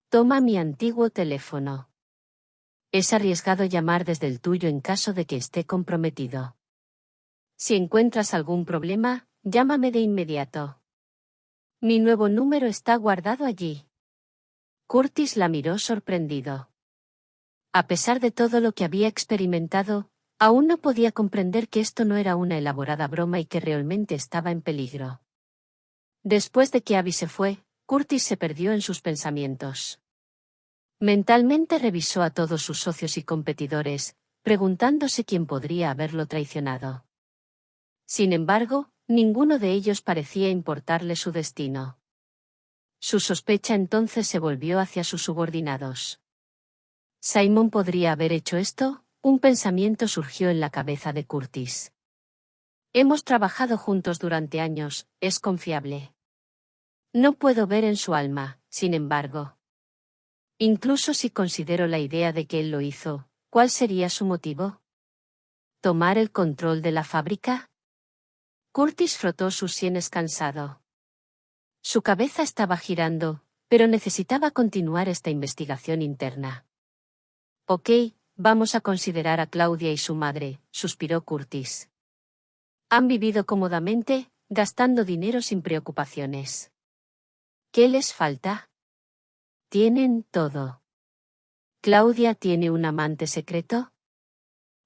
Toma mi antiguo teléfono. Es arriesgado llamar desde el tuyo en caso de que esté comprometido. Si encuentras algún problema, llámame de inmediato. Mi nuevo número está guardado allí. Curtis la miró sorprendido. A pesar de todo lo que había experimentado, aún no podía comprender que esto no era una elaborada broma y que realmente estaba en peligro. Después de que Abby se fue, Curtis se perdió en sus pensamientos. Mentalmente revisó a todos sus socios y competidores, preguntándose quién podría haberlo traicionado. Sin embargo, ninguno de ellos parecía importarle su destino. Su sospecha entonces se volvió hacia sus subordinados. ¿Simon podría haber hecho esto? Un pensamiento surgió en la cabeza de Curtis. Hemos trabajado juntos durante años, es confiable. No puedo ver en su alma, sin embargo. Incluso si considero la idea de que él lo hizo, ¿cuál sería su motivo? ¿Tomar el control de la fábrica? Curtis frotó sus sienes cansado. Su cabeza estaba girando, pero necesitaba continuar esta investigación interna. Ok, vamos a considerar a Claudia y su madre, suspiró Curtis. Han vivido cómodamente, gastando dinero sin preocupaciones. ¿Qué les falta? Tienen todo. ¿Claudia tiene un amante secreto?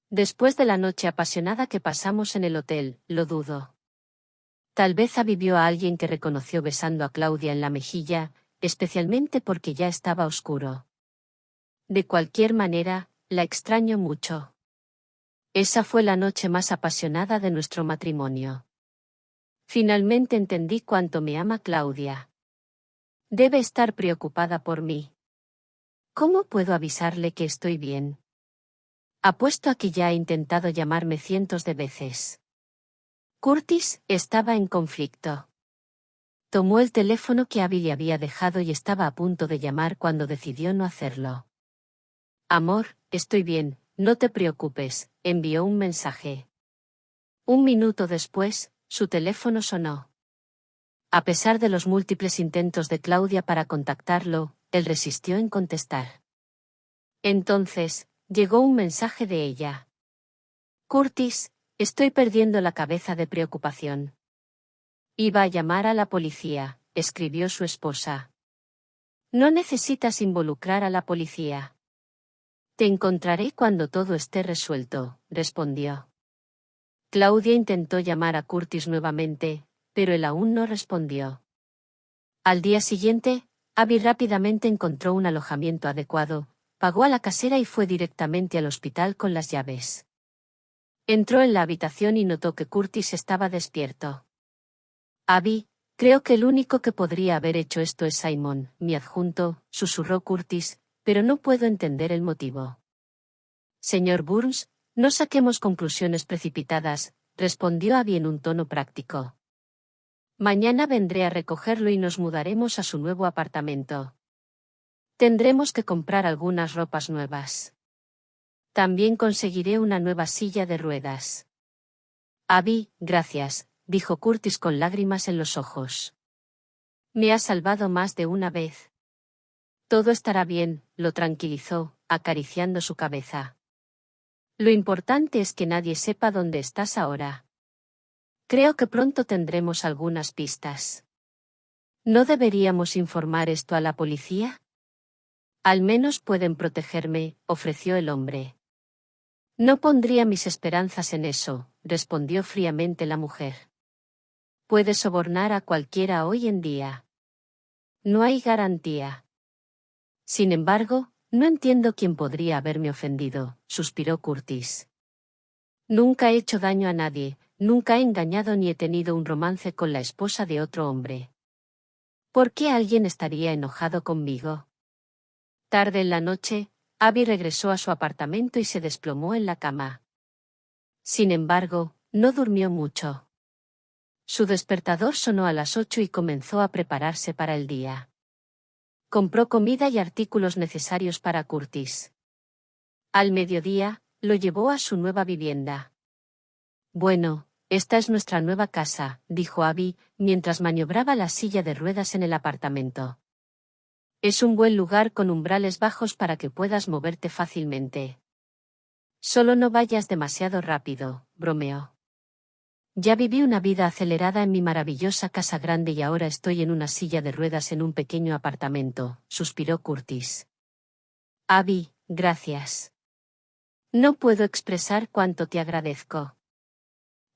Después de la noche apasionada que pasamos en el hotel, lo dudo. Tal vez vio a alguien que reconoció besando a Claudia en la mejilla, especialmente porque ya estaba oscuro. De cualquier manera, la extraño mucho. Esa fue la noche más apasionada de nuestro matrimonio. Finalmente entendí cuánto me ama Claudia. Debe estar preocupada por mí. ¿Cómo puedo avisarle que estoy bien? Apuesto a que ya ha intentado llamarme cientos de veces. Curtis estaba en conflicto. Tomó el teléfono que Abby le había dejado y estaba a punto de llamar cuando decidió no hacerlo. Amor, estoy bien, no te preocupes, envió un mensaje. Un minuto después, su teléfono sonó. A pesar de los múltiples intentos de Claudia para contactarlo, él resistió en contestar. Entonces, llegó un mensaje de ella. Curtis, estoy perdiendo la cabeza de preocupación. Iba a llamar a la policía, escribió su esposa. No necesitas involucrar a la policía. Te encontraré cuando todo esté resuelto, respondió. Claudia intentó llamar a Curtis nuevamente, pero él aún no respondió. Al día siguiente, Abby rápidamente encontró un alojamiento adecuado, pagó a la casera y fue directamente al hospital con las llaves. Entró en la habitación y notó que Curtis estaba despierto. Abby, creo que el único que podría haber hecho esto es Simon, mi adjunto, susurró Curtis, pero no puedo entender el motivo. Señor Burns, no saquemos conclusiones precipitadas, respondió Abby en un tono práctico. Mañana vendré a recogerlo y nos mudaremos a su nuevo apartamento. Tendremos que comprar algunas ropas nuevas. También conseguiré una nueva silla de ruedas. Abby, gracias, dijo Curtis con lágrimas en los ojos. Me has salvado más de una vez. Todo estará bien, lo tranquilizó, acariciando su cabeza. Lo importante es que nadie sepa dónde estás ahora. Creo que pronto tendremos algunas pistas. ¿No deberíamos informar esto a la policía? Al menos pueden protegerme, ofreció el hombre. No pondría mis esperanzas en eso, respondió fríamente la mujer. Puedes sobornar a cualquiera hoy en día. No hay garantía. Sin embargo, no entiendo quién podría haberme ofendido, suspiró Curtis. Nunca he hecho daño a nadie, nunca he engañado ni he tenido un romance con la esposa de otro hombre. ¿Por qué alguien estaría enojado conmigo? Tarde en la noche, Abby regresó a su apartamento y se desplomó en la cama. Sin embargo, no durmió mucho. Su despertador sonó a las 8 y comenzó a prepararse para el día. Compró comida y artículos necesarios para Curtis. Al mediodía, lo llevó a su nueva vivienda. Bueno, esta es nuestra nueva casa, dijo Abby, mientras maniobraba la silla de ruedas en el apartamento. Es un buen lugar con umbrales bajos para que puedas moverte fácilmente. Solo no vayas demasiado rápido, bromeó. Ya viví una vida acelerada en mi maravillosa casa grande y ahora estoy en una silla de ruedas en un pequeño apartamento, suspiró Curtis. Abby, gracias. No puedo expresar cuánto te agradezco.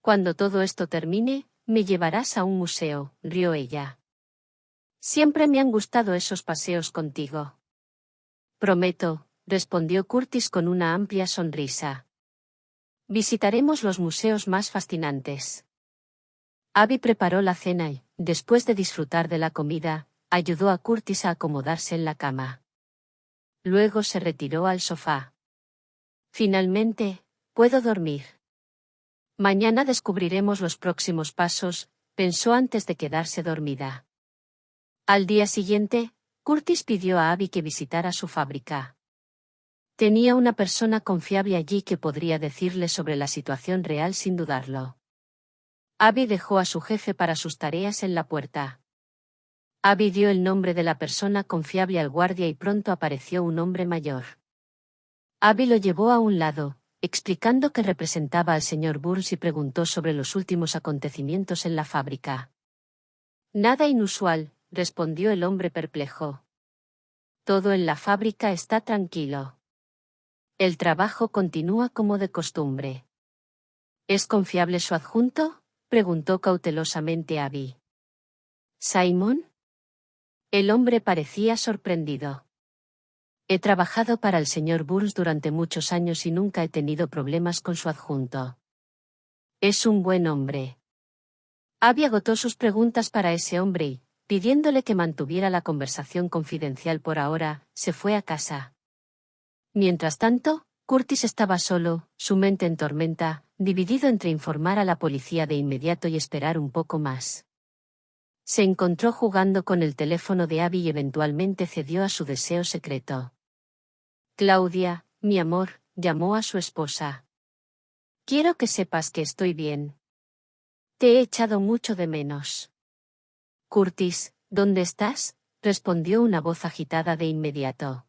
Cuando todo esto termine, me llevarás a un museo, rió ella. Siempre me han gustado esos paseos contigo. Prometo, respondió Curtis con una amplia sonrisa. Visitaremos los museos más fascinantes. Abby preparó la cena y, después de disfrutar de la comida, ayudó a Curtis a acomodarse en la cama. Luego se retiró al sofá. Finalmente, puedo dormir. Mañana descubriremos los próximos pasos, pensó antes de quedarse dormida. Al día siguiente, Curtis pidió a Abby que visitara su fábrica. Tenía una persona confiable allí que podría decirle sobre la situación real sin dudarlo. Abby dejó a su jefe para sus tareas en la puerta. Abby dio el nombre de la persona confiable al guardia y pronto apareció un hombre mayor. Abby lo llevó a un lado, explicando que representaba al señor Burns y preguntó sobre los últimos acontecimientos en la fábrica. Nada inusual, respondió el hombre perplejo. Todo en la fábrica está tranquilo. El trabajo continúa como de costumbre. ¿Es confiable su adjunto?, preguntó cautelosamente Abby. ¿Simon? El hombre parecía sorprendido. He trabajado para el señor Burns durante muchos años y nunca he tenido problemas con su adjunto. Es un buen hombre. Abby agotó sus preguntas para ese hombre y, pidiéndole que mantuviera la conversación confidencial por ahora, se fue a casa. Mientras tanto, Curtis estaba solo, su mente en tormenta, dividido entre informar a la policía de inmediato y esperar un poco más. Se encontró jugando con el teléfono de Abby y eventualmente cedió a su deseo secreto. Claudia, mi amor, llamó a su esposa. Quiero que sepas que estoy bien. Te he echado mucho de menos. Curtis, ¿dónde estás?, respondió una voz agitada de inmediato.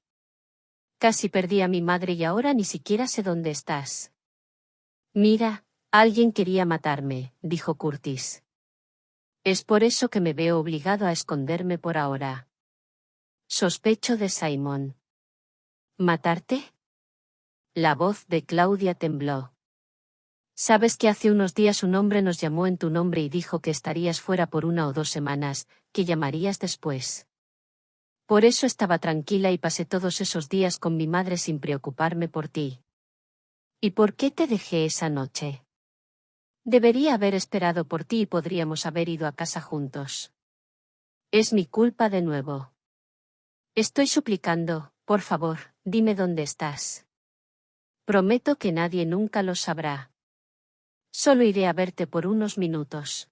Casi perdí a mi madre y ahora ni siquiera sé dónde estás. Mira, alguien quería matarme, dijo Curtis. Es por eso que me veo obligado a esconderme por ahora. Sospecho de Simon. ¿Matarte? La voz de Claudia tembló. Sabes que hace unos días un hombre nos llamó en tu nombre y dijo que estarías fuera por 1 o 2 semanas, que llamarías después. Por eso estaba tranquila y pasé todos esos días con mi madre sin preocuparme por ti. ¿Y por qué te dejé esa noche? Debería haber esperado por ti y podríamos haber ido a casa juntos. Es mi culpa de nuevo. Estoy suplicando, por favor, dime dónde estás. Prometo que nadie nunca lo sabrá. Solo iré a verte por unos minutos.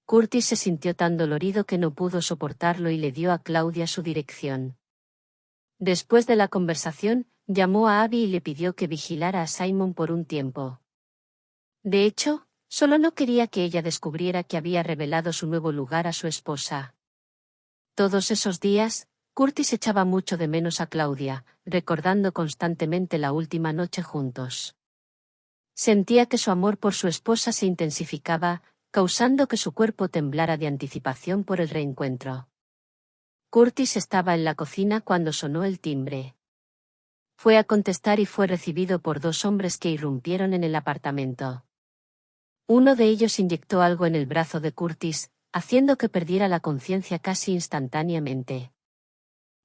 Curtis se sintió tan dolorido que no pudo soportarlo y le dio a Claudia su dirección. Después de la conversación, llamó a Abby y le pidió que vigilara a Simon por un tiempo. De hecho, solo no quería que ella descubriera que había revelado su nuevo lugar a su esposa. Todos esos días, Curtis echaba mucho de menos a Claudia, recordando constantemente la última noche juntos. Sentía que su amor por su esposa se intensificaba, causando que su cuerpo temblara de anticipación por el reencuentro. Curtis estaba en la cocina cuando sonó el timbre. Fue a contestar y fue recibido por dos hombres que irrumpieron en el apartamento. Uno de ellos inyectó algo en el brazo de Curtis, haciendo que perdiera la conciencia casi instantáneamente.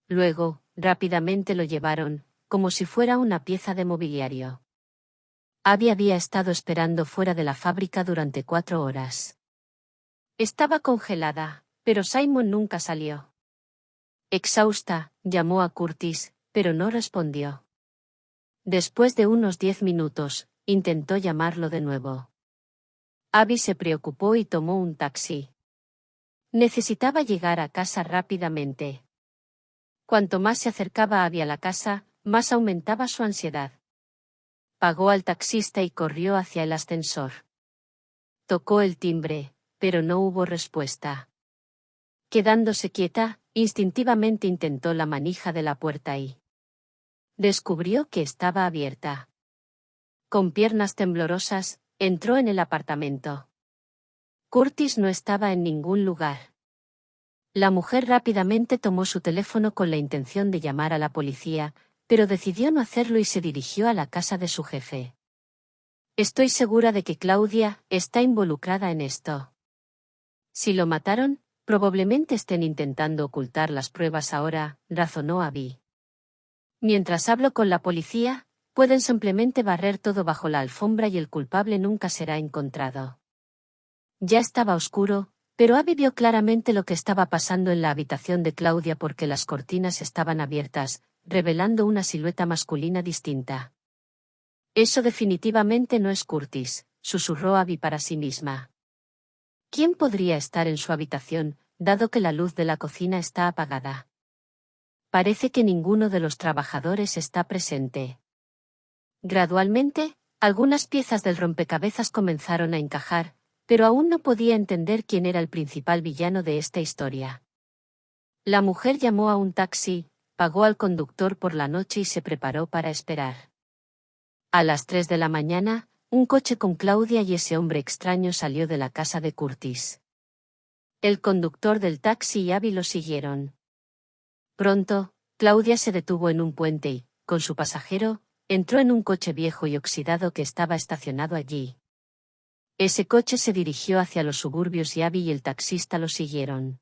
Luego, rápidamente lo llevaron, como si fuera una pieza de mobiliario. Abby había estado esperando fuera de la fábrica durante 4 horas. Estaba congelada, pero Simon nunca salió. Exhausta, llamó a Curtis, pero no respondió. Después de unos 10 minutos, intentó llamarlo de nuevo. Abby se preocupó y tomó un taxi. Necesitaba llegar a casa rápidamente. Cuanto más se acercaba Abby a la casa, más aumentaba su ansiedad. Pagó al taxista y corrió hacia el ascensor. Tocó el timbre, pero no hubo respuesta. Quedándose quieta, instintivamente intentó la manija de la puerta y descubrió que estaba abierta. Con piernas temblorosas, entró en el apartamento. Curtis no estaba en ningún lugar. La mujer rápidamente tomó su teléfono con la intención de llamar a la policía, pero decidió no hacerlo y se dirigió a la casa de su jefe. Estoy segura de que Claudia está involucrada en esto. Si lo mataron, probablemente estén intentando ocultar las pruebas ahora, razonó Abby. Mientras hablo con la policía, pueden simplemente barrer todo bajo la alfombra y el culpable nunca será encontrado. Ya estaba oscuro, pero Abby vio claramente lo que estaba pasando en la habitación de Claudia porque las cortinas estaban abiertas, revelando una silueta masculina distinta. Eso definitivamente no es Curtis, susurró Abby para sí misma. ¿Quién podría estar en su habitación, dado que la luz de la cocina está apagada? Parece que ninguno de los trabajadores está presente. Gradualmente, algunas piezas del rompecabezas comenzaron a encajar, pero aún no podía entender quién era el principal villano de esta historia. La mujer llamó a un taxi, pagó al conductor por la noche y se preparó para esperar. A las 3 de la mañana, un coche con Claudia y ese hombre extraño salió de la casa de Curtis. El conductor del taxi y Abby lo siguieron. Pronto, Claudia se detuvo en un puente y, con su pasajero, entró en un coche viejo y oxidado que estaba estacionado allí. Ese coche se dirigió hacia los suburbios y Abby y el taxista lo siguieron.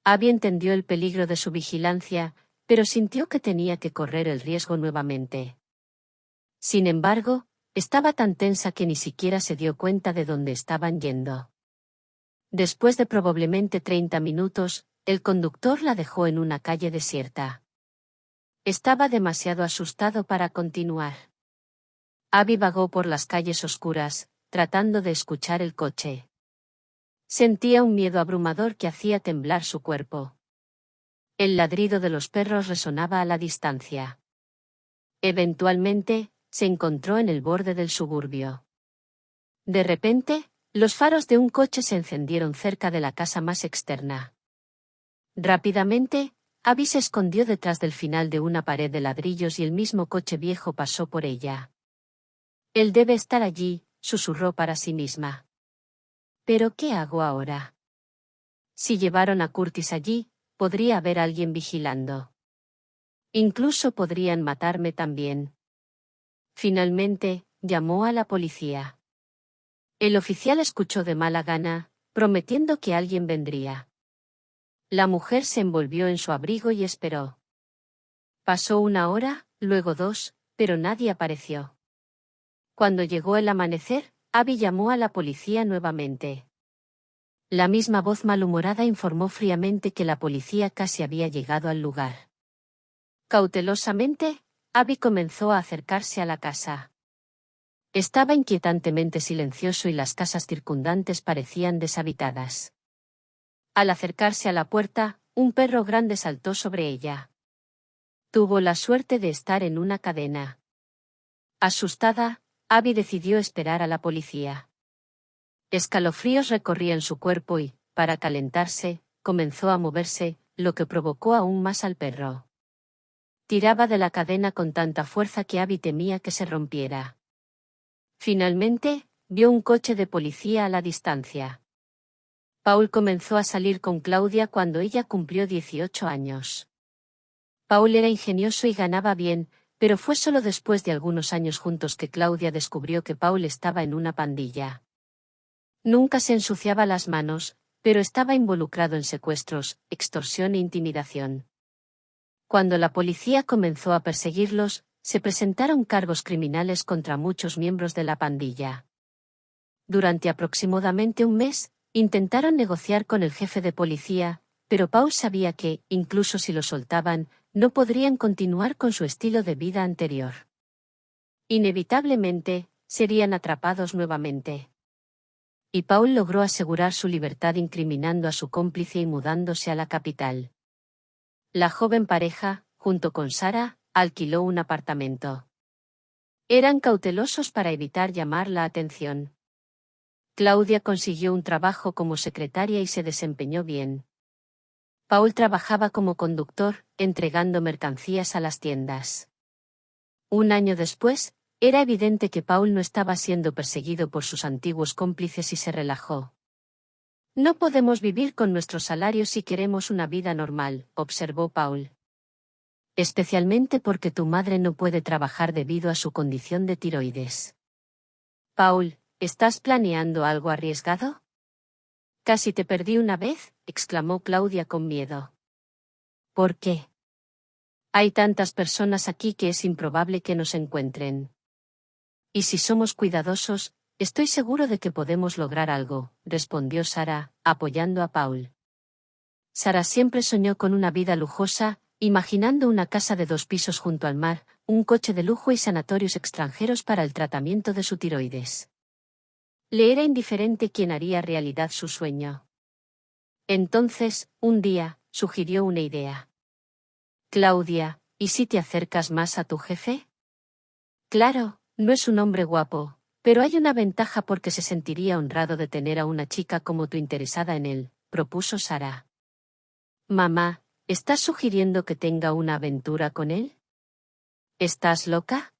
Abby entendió el peligro de su vigilancia, pero sintió que tenía que correr el riesgo nuevamente. Sin embargo, estaba tan tensa que ni siquiera se dio cuenta de dónde estaban yendo. Después de probablemente 30 minutos, el conductor la dejó en una calle desierta. Estaba demasiado asustado para continuar. Abby vagó por las calles oscuras, tratando de escuchar el coche. Sentía un miedo abrumador que hacía temblar su cuerpo. El ladrido de los perros resonaba a la distancia. Eventualmente, se encontró en el borde del suburbio. De repente, los faros de un coche se encendieron cerca de la casa más externa. Rápidamente, Abby se escondió detrás del final de una pared de ladrillos y el mismo coche viejo pasó por ella. Él debe estar allí, susurró para sí misma. ¿Pero qué hago ahora? Si llevaron a Curtis allí, podría haber alguien vigilando. Incluso podrían matarme también. Finalmente, llamó a la policía. El oficial escuchó de mala gana, prometiendo que alguien vendría. La mujer se envolvió en su abrigo y esperó. Pasó 1 hora, luego 2, pero nadie apareció. Cuando llegó el amanecer, Abby llamó a la policía nuevamente. La misma voz malhumorada informó fríamente que la policía casi había llegado al lugar. Cautelosamente, Abby comenzó a acercarse a la casa. Estaba inquietantemente silencioso y las casas circundantes parecían deshabitadas. Al acercarse a la puerta, un perro grande saltó sobre ella. Tuvo la suerte de estar en una cadena. Asustada, Abby decidió esperar a la policía. Escalofríos recorrían su cuerpo y, para calentarse, comenzó a moverse, lo que provocó aún más al perro. Tiraba de la cadena con tanta fuerza que Abby temía que se rompiera. Finalmente, vio un coche de policía a la distancia. Paul comenzó a salir con Claudia cuando ella cumplió 18 años. Paul era ingenioso y ganaba bien, pero fue solo después de algunos años juntos que Claudia descubrió que Paul estaba en una pandilla. Nunca se ensuciaba las manos, pero estaba involucrado en secuestros, extorsión e intimidación. Cuando la policía comenzó a perseguirlos, se presentaron cargos criminales contra muchos miembros de la pandilla. Durante aproximadamente un mes, intentaron negociar con el jefe de policía, pero Paul sabía que, incluso si lo soltaban, no podrían continuar con su estilo de vida anterior. Inevitablemente, serían atrapados nuevamente. Y Paul logró asegurar su libertad incriminando a su cómplice y mudándose a la capital. La joven pareja, junto con Sarah, alquiló un apartamento. Eran cautelosos para evitar llamar la atención. Claudia consiguió un trabajo como secretaria y se desempeñó bien. Paul trabajaba como conductor, entregando mercancías a las tiendas. Un año después, era evidente que Paul no estaba siendo perseguido por sus antiguos cómplices y se relajó. No podemos vivir con nuestro salario si queremos una vida normal, observó Paul. Especialmente porque tu madre no puede trabajar debido a su condición de tiroides. Paul, ¿estás planeando algo arriesgado? Casi te perdí una vez, exclamó Claudia con miedo. ¿Por qué? Hay tantas personas aquí que es improbable que nos encuentren. Y si somos cuidadosos, estoy seguro de que podemos lograr algo, respondió Sarah, apoyando a Paul. Sarah siempre soñó con una vida lujosa, imaginando una casa de 2 pisos junto al mar, un coche de lujo y sanatorios extranjeros para el tratamiento de su tiroides. Le era indiferente quién haría realidad su sueño. Entonces, un día, sugirió una idea. Claudia, ¿y si te acercas más a tu jefe? Claro, no es un hombre guapo, pero hay una ventaja porque se sentiría honrado de tener a una chica como tú interesada en él, propuso Sarah. Mamá, ¿estás sugiriendo que tenga una aventura con él? ¿Estás loca?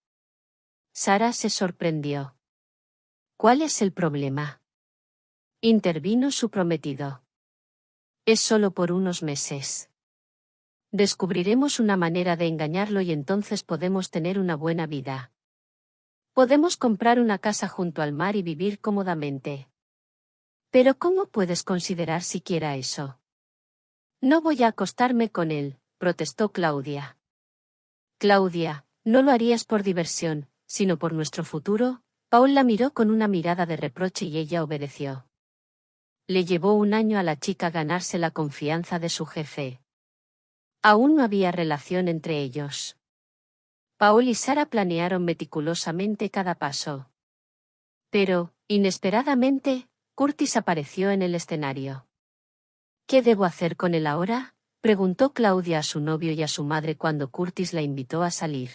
Sarah se sorprendió. ¿Cuál es el problema? Intervino su prometido. Es solo por unos meses. Descubriremos una manera de engañarlo y entonces podemos tener una buena vida. Podemos comprar una casa junto al mar y vivir cómodamente. Pero ¿cómo puedes considerar siquiera eso? No voy a acostarme con él, protestó Claudia. Claudia, no lo harías por diversión, sino por nuestro futuro. Paul la miró con una mirada de reproche y ella obedeció. Le llevó un año a la chica ganarse la confianza de su jefe. Aún no había relación entre ellos. Paul y Sarah planearon meticulosamente cada paso. Pero, inesperadamente, Curtis apareció en el escenario. ¿Qué debo hacer con él ahora?, preguntó Claudia a su novio y a su madre cuando Curtis la invitó a salir.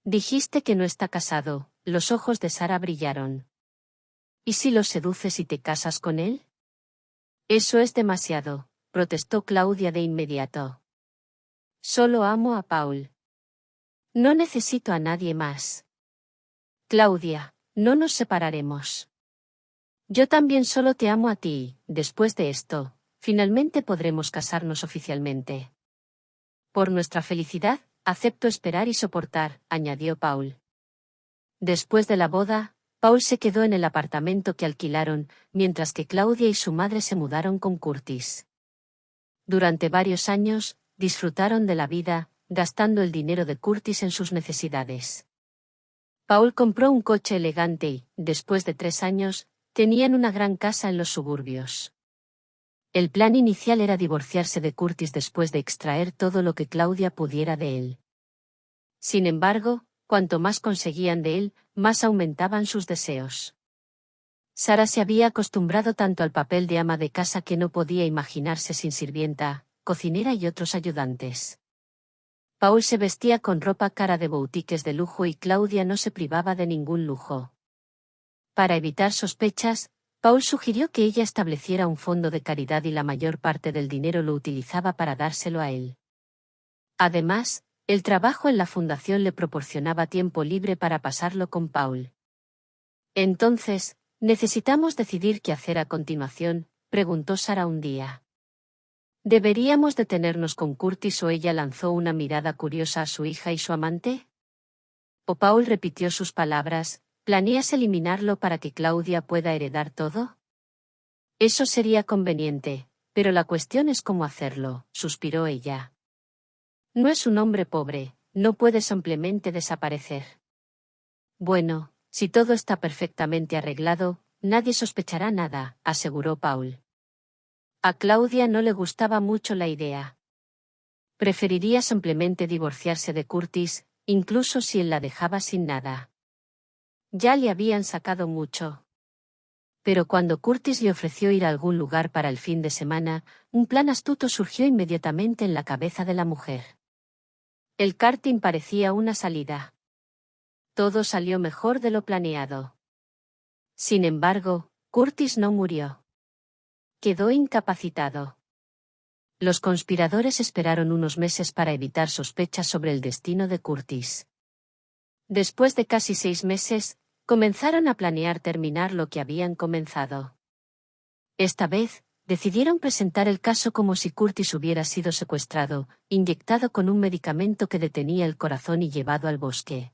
Dijiste que no está casado, los ojos de Sarah brillaron. ¿Y si lo seduces y te casas con él? Eso es demasiado, protestó Claudia de inmediato. Solo amo a Paul. No necesito a nadie más. Claudia, no nos separaremos. Yo también solo te amo a ti, después de esto, finalmente podremos casarnos oficialmente. Por nuestra felicidad, acepto esperar y soportar, añadió Paul. Después de la boda, Paul se quedó en el apartamento que alquilaron, mientras que Claudia y su madre se mudaron con Curtis. Durante varios años, disfrutaron de la vida, gastando el dinero de Curtis en sus necesidades. Paul compró un coche elegante y, después de 3 años, tenían una gran casa en los suburbios. El plan inicial era divorciarse de Curtis después de extraer todo lo que Claudia pudiera de él. Sin embargo, cuanto más conseguían de él, más aumentaban sus deseos. Sara se había acostumbrado tanto al papel de ama de casa que no podía imaginarse sin sirvienta, cocinera y otros ayudantes. Paul se vestía con ropa cara de boutiques de lujo y Claudia no se privaba de ningún lujo. Para evitar sospechas, Paul sugirió que ella estableciera un fondo de caridad y la mayor parte del dinero lo utilizaba para dárselo a él. Además, el trabajo en la fundación le proporcionaba tiempo libre para pasarlo con Paul. Entonces, necesitamos decidir qué hacer a continuación, preguntó Sara un día. ¿Deberíamos detenernos con Curtis o ella lanzó una mirada curiosa a su hija y su amante? O Paul repitió sus palabras, ¿planeas eliminarlo para que Claudia pueda heredar todo? Eso sería conveniente, pero la cuestión es cómo hacerlo, suspiró ella. No es un hombre pobre, no puede simplemente desaparecer. Bueno, si todo está perfectamente arreglado, nadie sospechará nada, aseguró Paul. A Claudia no le gustaba mucho la idea. Preferiría simplemente divorciarse de Curtis, incluso si él la dejaba sin nada. Ya le habían sacado mucho. Pero cuando Curtis le ofreció ir a algún lugar para el fin de semana, un plan astuto surgió inmediatamente en la cabeza de la mujer. El karting parecía una salida. Todo salió mejor de lo planeado. Sin embargo, Curtis no murió. Quedó incapacitado. Los conspiradores esperaron unos meses para evitar sospechas sobre el destino de Curtis. Después de casi 6 meses, comenzaron a planear terminar lo que habían comenzado. Esta vez, decidieron presentar el caso como si Curtis hubiera sido secuestrado, inyectado con un medicamento que detenía el corazón y llevado al bosque.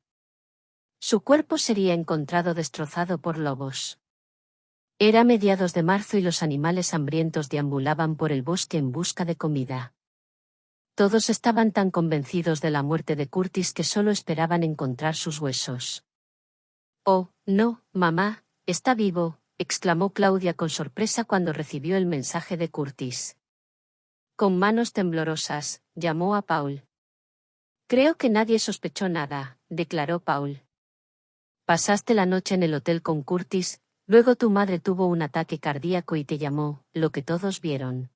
Su cuerpo sería encontrado destrozado por lobos. Era mediados de marzo y los animales hambrientos deambulaban por el bosque en busca de comida. Todos estaban tan convencidos de la muerte de Curtis que solo esperaban encontrar sus huesos. «Oh, no, mamá, está vivo», exclamó Claudia con sorpresa cuando recibió el mensaje de Curtis. Con manos temblorosas, llamó a Paul. «Creo que nadie sospechó nada», declaró Paul. «Pasaste la noche en el hotel con Curtis, luego tu madre tuvo un ataque cardíaco y te llamó, lo que todos vieron.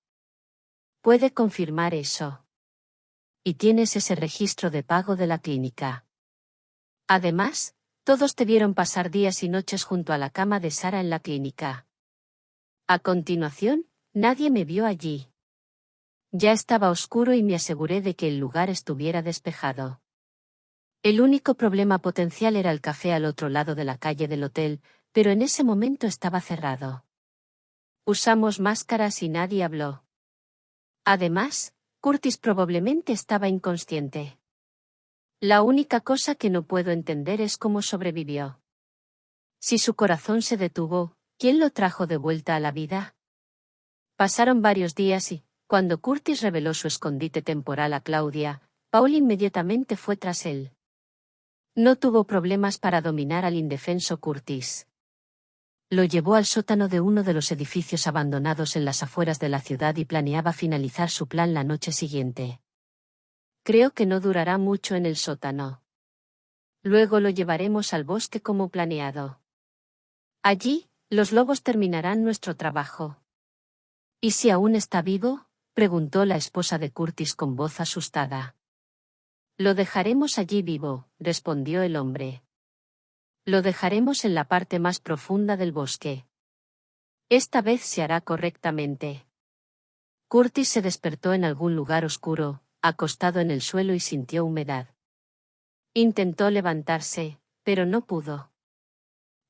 ¿Puede confirmar eso? Y tienes ese registro de pago de la clínica. Además, todos te vieron pasar días y noches junto a la cama de Sara en la clínica. A continuación, nadie me vio allí. Ya estaba oscuro y me aseguré de que el lugar estuviera despejado. El único problema potencial era el café al otro lado de la calle del hotel, pero en ese momento estaba cerrado. Usamos máscaras y nadie habló. Además, Curtis probablemente estaba inconsciente. La única cosa que no puedo entender es cómo sobrevivió. Si su corazón se detuvo, ¿quién lo trajo de vuelta a la vida? Pasaron varios días y, cuando Curtis reveló su escondite temporal a Claudia, Paul inmediatamente fue tras él. No tuvo problemas para dominar al indefenso Curtis. Lo llevó al sótano de uno de los edificios abandonados en las afueras de la ciudad y planeaba finalizar su plan la noche siguiente. Creo que no durará mucho en el sótano. Luego lo llevaremos al bosque como planeado. Allí, los lobos terminarán nuestro trabajo. ¿Y si aún está vivo?, preguntó la esposa de Curtis con voz asustada. Lo dejaremos allí vivo, respondió el hombre. Lo dejaremos en la parte más profunda del bosque. Esta vez se hará correctamente. Curtis se despertó en algún lugar oscuro, acostado en el suelo y sintió humedad. Intentó levantarse, pero no pudo.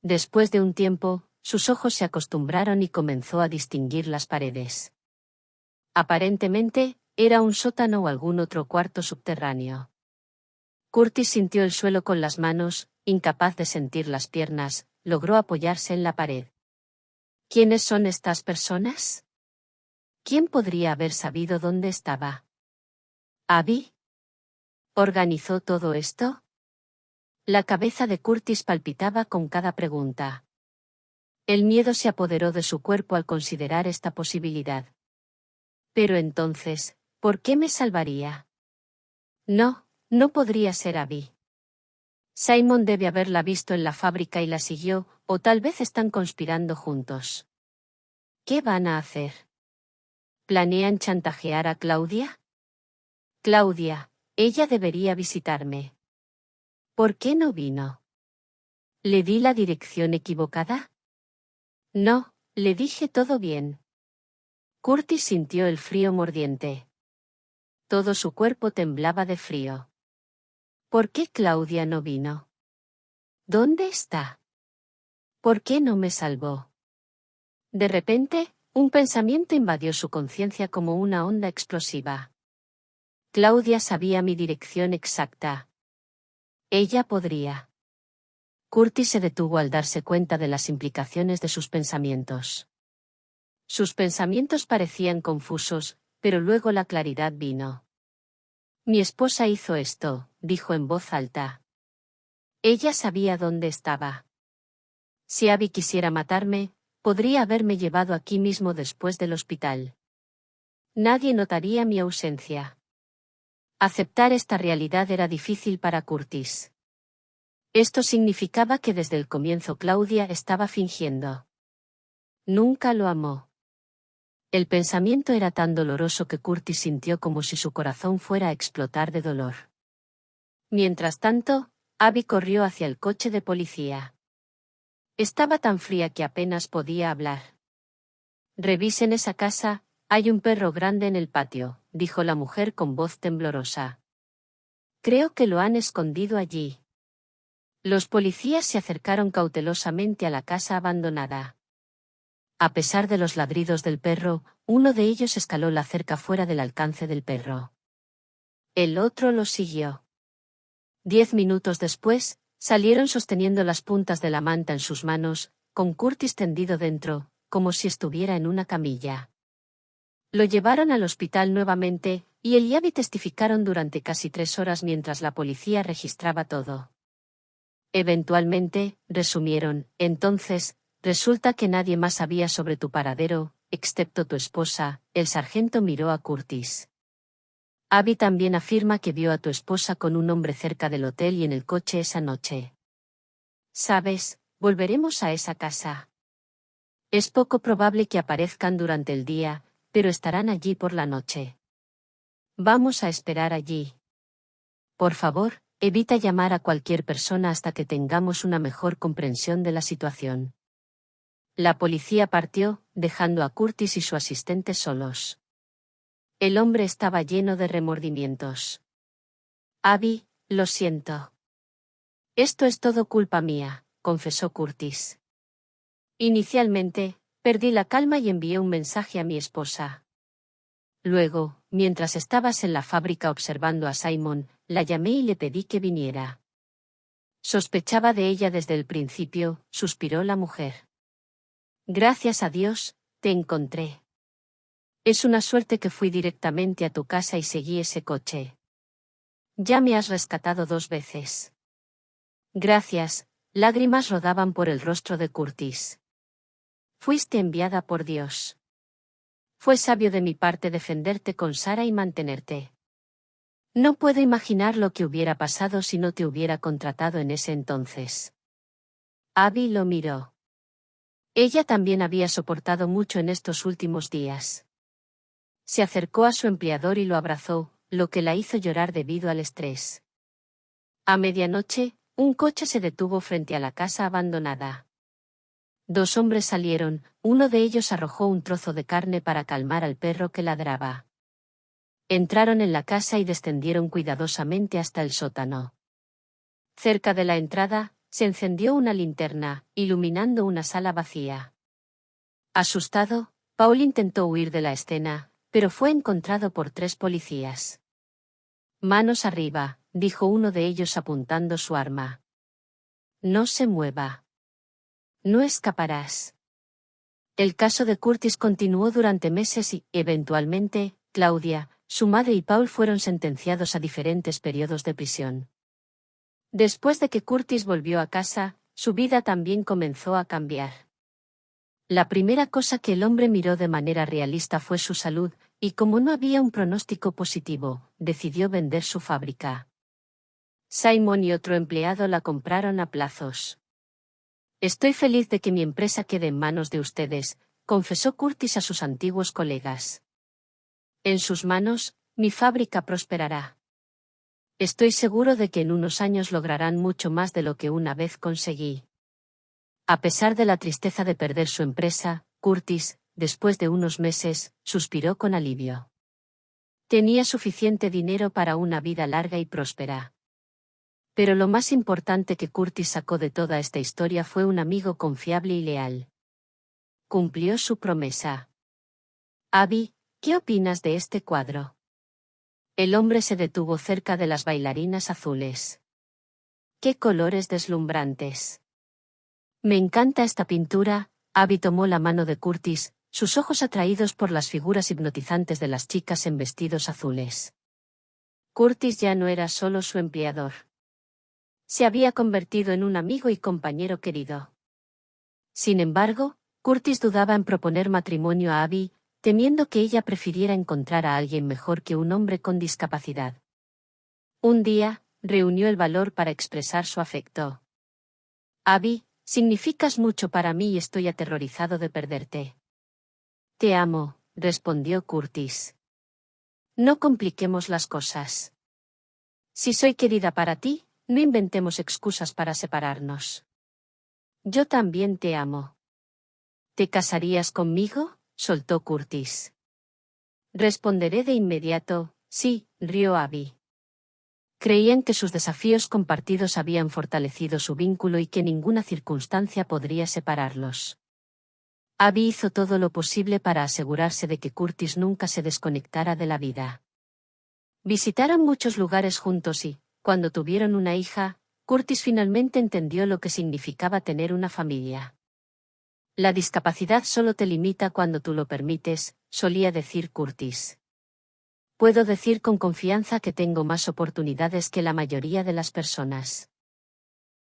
Después de un tiempo, sus ojos se acostumbraron y comenzó a distinguir las paredes. Aparentemente, era un sótano o algún otro cuarto subterráneo. Curtis sintió el suelo con las manos, incapaz de sentir las piernas, logró apoyarse en la pared. ¿Quiénes son estas personas? ¿Quién podría haber sabido dónde estaba? ¿Abby? ¿Organizó todo esto? La cabeza de Curtis palpitaba con cada pregunta. El miedo se apoderó de su cuerpo al considerar esta posibilidad. Pero entonces, ¿por qué me salvaría? No, no podría ser Abby. Simon debe haberla visto en la fábrica y la siguió, o tal vez están conspirando juntos. ¿Qué van a hacer? ¿Planean chantajear a Claudia? Claudia, ella debería visitarme. ¿Por qué no vino? ¿Le di la dirección equivocada? No, le dije todo bien. Curtis sintió el frío mordiente. Todo su cuerpo temblaba de frío. ¿Por qué Claudia no vino? ¿Dónde está? ¿Por qué no me salvó? De repente, un pensamiento invadió su conciencia como una onda explosiva. Claudia sabía mi dirección exacta. Ella podría. Curtis se detuvo al darse cuenta de las implicaciones de sus pensamientos. Sus pensamientos parecían confusos, pero luego la claridad vino. Mi esposa hizo esto, dijo en voz alta. Ella sabía dónde estaba. Si Abby quisiera matarme, podría haberme llevado aquí mismo después del hospital. Nadie notaría mi ausencia. Aceptar esta realidad era difícil para Curtis. Esto significaba que desde el comienzo Claudia estaba fingiendo. Nunca lo amó. El pensamiento era tan doloroso que Curtis sintió como si su corazón fuera a explotar de dolor. Mientras tanto, Abby corrió hacia el coche de policía. Estaba tan fría que apenas podía hablar. Revisen esa casa, hay un perro grande en el patio, dijo la mujer con voz temblorosa. Creo que lo han escondido allí. Los policías se acercaron cautelosamente a la casa abandonada. A pesar de los ladridos del perro, uno de ellos escaló la cerca fuera del alcance del perro. El otro lo siguió. 10 minutos después, salieron sosteniendo las puntas de la manta en sus manos, con Curtis tendido dentro, como si estuviera en una camilla. Lo llevaron al hospital nuevamente, y él y Abby testificaron durante casi 3 horas mientras la policía registraba todo. Eventualmente, resumieron, entonces, resulta que nadie más sabía sobre tu paradero, excepto tu esposa. El sargento miró a Curtis. Abby también afirma que vio a tu esposa con un hombre cerca del hotel y en el coche esa noche. Sabes, volveremos a esa casa. Es poco probable que aparezcan durante el día, pero estarán allí por la noche. Vamos a esperar allí. Por favor, evita llamar a cualquier persona hasta que tengamos una mejor comprensión de la situación. La policía partió, dejando a Curtis y su asistente solos. El hombre estaba lleno de remordimientos. Abby, lo siento. Esto es todo culpa mía, confesó Curtis. Inicialmente, perdí la calma y envié un mensaje a mi esposa. Luego, mientras estabas en la fábrica observando a Simon, la llamé y le pedí que viniera. Sospechaba de ella desde el principio, suspiró la mujer. Gracias a Dios, te encontré. Es una suerte que fui directamente a tu casa y seguí ese coche. Ya me has rescatado 2 veces. Gracias, lágrimas rodaban por el rostro de Curtis. Fuiste enviada por Dios. Fue sabio de mi parte defenderte con Sara y mantenerte. No puedo imaginar lo que hubiera pasado si no te hubiera contratado en ese entonces. Abby lo miró. Ella también había soportado mucho en estos últimos días. Se acercó a su empleador y lo abrazó, lo que la hizo llorar debido al estrés. A medianoche, un coche se detuvo frente a la casa abandonada. 2 hombres salieron, uno de ellos arrojó un trozo de carne para calmar al perro que ladraba. Entraron en la casa y descendieron cuidadosamente hasta el sótano. Cerca de la entrada, se encendió una linterna, iluminando una sala vacía. Asustado, Paul intentó huir de la escena, pero fue encontrado por 3 policías. Manos arriba, dijo uno de ellos apuntando su arma. No se mueva. No escaparás. El caso de Curtis continuó durante meses y, eventualmente, Claudia, su madre y Paul fueron sentenciados a diferentes periodos de prisión. Después de que Curtis volvió a casa, su vida también comenzó a cambiar. La primera cosa que el hombre miró de manera realista fue su salud, y como no había un pronóstico positivo, decidió vender su fábrica. Simon y otro empleado la compraron a plazos. Estoy feliz de que mi empresa quede en manos de ustedes, confesó Curtis a sus antiguos colegas. En sus manos, mi fábrica prosperará. Estoy seguro de que en unos años lograrán mucho más de lo que una vez conseguí. A pesar de la tristeza de perder su empresa, Curtis, después de unos meses, suspiró con alivio. Tenía suficiente dinero para una vida larga y próspera. Pero lo más importante que Curtis sacó de toda esta historia fue un amigo confiable y leal. Cumplió su promesa. Abby, ¿qué opinas de este cuadro? El hombre se detuvo cerca de las bailarinas azules. ¡Qué colores deslumbrantes! Me encanta esta pintura. Abby tomó la mano de Curtis, sus ojos atraídos por las figuras hipnotizantes de las chicas en vestidos azules. Curtis ya no era solo su empleador. Se había convertido en un amigo y compañero querido. Sin embargo, Curtis dudaba en proponer matrimonio a Abby, temiendo que ella prefiriera encontrar a alguien mejor que un hombre con discapacidad. Un día, reunió el valor para expresar su afecto. Abby, significas mucho para mí y estoy aterrorizado de perderte. Te amo, respondió Curtis. No compliquemos las cosas. Si soy querida para ti, no inventemos excusas para separarnos. Yo también te amo. ¿Te casarías conmigo?, soltó Curtis. Responderé de inmediato, sí, rió Abby. Creían que sus desafíos compartidos habían fortalecido su vínculo y que ninguna circunstancia podría separarlos. Abby hizo todo lo posible para asegurarse de que Curtis nunca se desconectara de la vida. Visitaron muchos lugares juntos y, cuando tuvieron una hija, Curtis finalmente entendió lo que significaba tener una familia. La discapacidad solo te limita cuando tú lo permites, solía decir Curtis. Puedo decir con confianza que tengo más oportunidades que la mayoría de las personas.